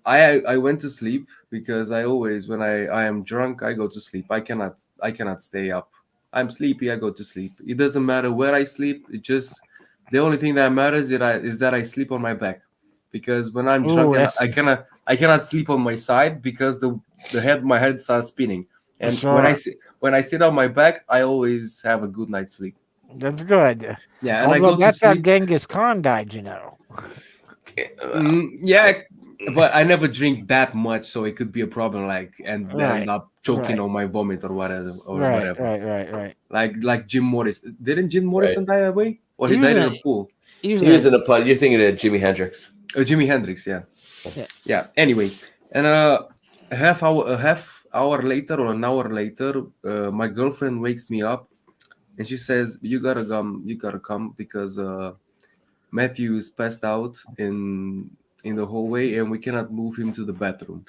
I went to sleep because I always, when I am drunk, I go to sleep. I cannot stay up. I'm sleepy, I go to sleep. It doesn't matter where I sleep. It just, the only thing that matters is that I sleep on my back. Because when I'm drunk, I cannot sleep on my side because my head starts spinning. And when I sit on my back, I always have a good night's sleep. That's good. Yeah, and although that's how Genghis Khan died, Yeah, but I never drink that much, so it could be a problem. And end up choking on my vomit or whatever. Right. Like Jim Morris. Didn't Jim Morrison die that way? Or he died in a pool? He was in a pool. You're thinking of Jimi Hendrix. Jimi Hendrix, yeah. Anyway, and a half hour later or an hour later, my girlfriend wakes me up. And she says, you gotta come because Matthew is passed out in the hallway and we cannot move him to the bathroom.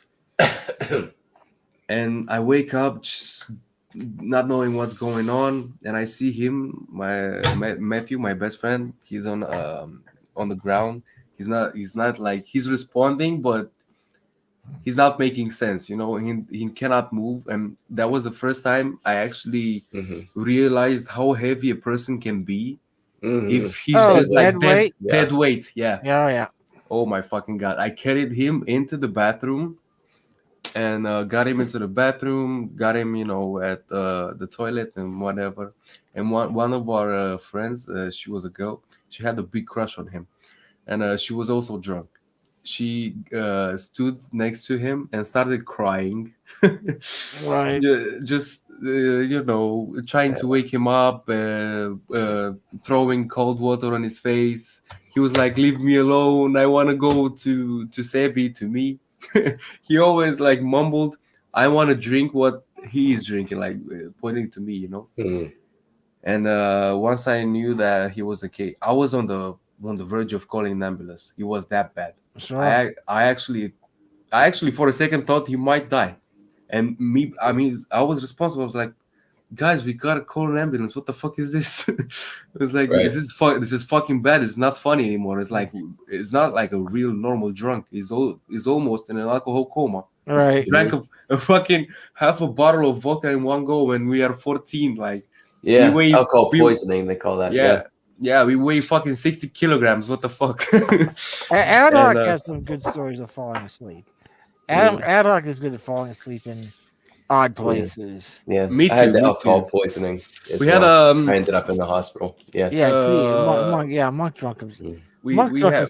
And I wake up just not knowing what's going on, and I see him, Matthew, my best friend. He's on the ground. He's not like he's responding, but he's not making sense, he cannot move. And that was the first time I actually realized how heavy a person can be if he's just like dead weight. Yeah. Oh my fucking God. I carried him into the bathroom and got him into the bathroom, got him, at the toilet and whatever. And one of our friends, she was a girl, she had a big crush on him. And she was also drunk. She stood next to him and started crying. Right. Just trying to wake him up, throwing cold water on his face. He was like, leave me alone, I want to go to Sebi, to me. He always like mumbled, I want to drink what he is drinking, like pointing to me, And once I knew that he was okay, I was on the verge of calling an ambulance. He was that bad. Sure. I actually for a second thought he might die. And I was responsible. I was like, guys, we gotta call an ambulance. What the fuck is this? It was like, this is fucking bad. It's not funny anymore. It's like, it's not like a real normal drunk. He's almost in an alcohol coma. Right. Drank a fucking half a bottle of vodka in one go when we are 14. Like, alcohol poisoning, they call that. Yeah, we weigh fucking 60 kilograms. What the fuck? Adrock has some good stories of falling asleep. Adrock is good at falling asleep in odd places. Yeah, me too. I had the alcohol poisoning. We had I ended up in the hospital. Monk drunk. We have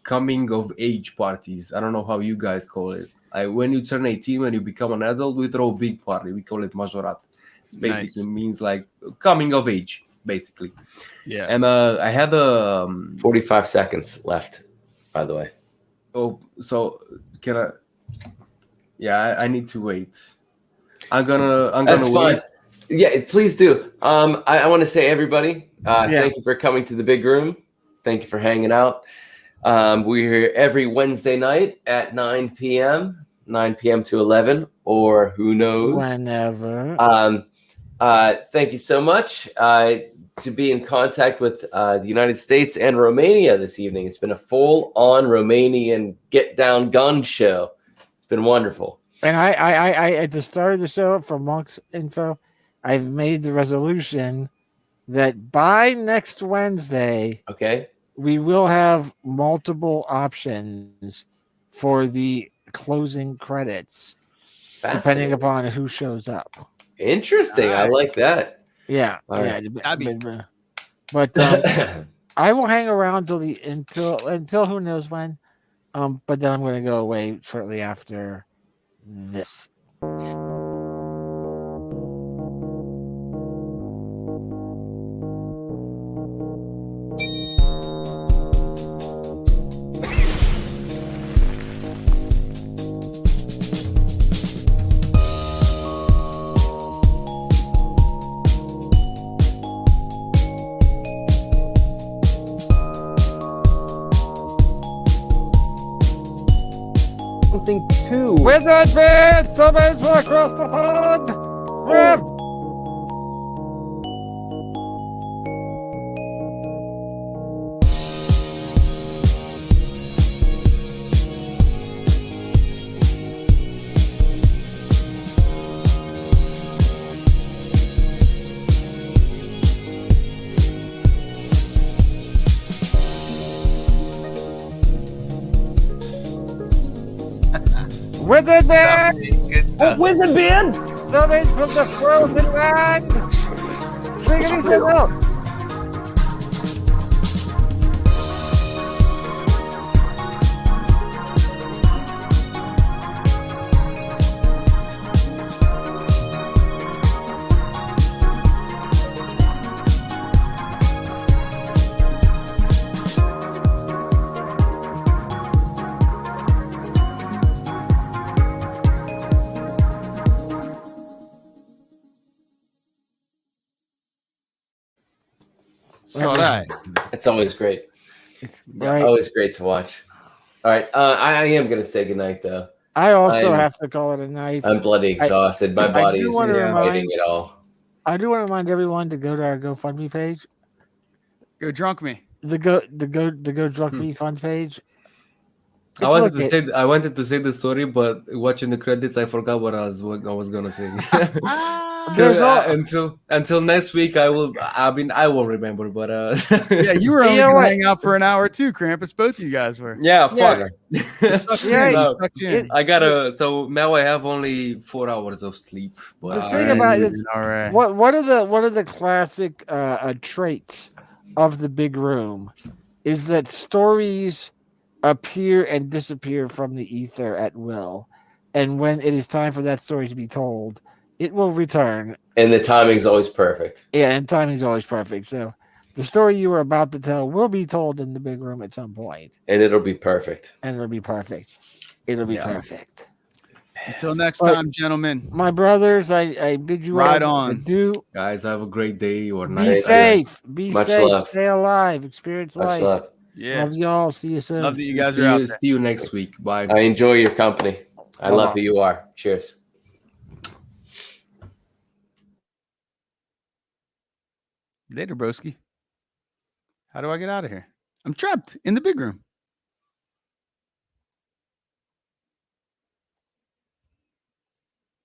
coming of age parties. I don't know how you guys call it. When you turn 18, when you become an adult, we throw a big party. We call it majorat. It basically means like coming of age. Basically, yeah. And I had 45 seconds left, by the way. Oh, so can I? Yeah, I need to wait. I'm gonna That's wait. Fine. Yeah, please do. I want to say, everybody, thank you for coming to the big room. Thank you for hanging out. We're here every Wednesday night at 9 p.m. to 11, or who knows whenever. Thank you so much. To be in contact with the United States and Romania this evening. It's been a full-on Romanian get-down gun show. It's been wonderful. And I at the start of the show, for Monk's info, I've made the resolution that by next Wednesday, we will have multiple options for the closing credits, depending upon who shows up. Interesting. I like that. Yeah, All right. But I will hang around until who knows when. But then I'm going to go away shortly after this. Something too. Wizard Beard summons from across the pond. Rift. Wizard Beard Wizard Beard! summons from the frozen land. Shiggity shiggle. So that. It's always great. Right. Always great to watch. All right. I am going to say goodnight, though. I also I'm- have to call it a night. I'm bloody exhausted. My I body do is wanna fighting remind- it all. I do want to remind everyone to go to our GoFundMe page. Go drunk me. The go drunk me fund page. I It's wanted to say the story, but watching the credits, I forgot what I was gonna say. There's Until next week, I won't remember. But Yeah, you were You only know gonna what? hang out for an hour too, Krampus. Both of you guys were. yeah, fuck. Yeah, No, Sucked you in. I gotta. So now I have only 4 hours of sleep. But The thing about it is, All right. one of the classic traits of the big room is that stories appear and disappear from the ether at will, and when it is time for that story to be told, it will return. And the timing's always perfect. Yeah, and timing's always perfect. So the story you were about to tell will be told in the big room at some point, And it'll be perfect. and it'll be perfect. It'll be Yeah. perfect. Until next But- time, gentlemen. My brothers, I bid you Ride all on. do guys, have a great day or be night. Thank you. safe, be Much safe, love. stay alive, experience Much life. love. Yeah. Love y'all. See you soon. Love that you guys see are out you, there. see you next week. Bye. I enjoy your company. I Bye-bye. love who you are. Cheers. Later, broski. How do I get out of here? I'm trapped in the big room.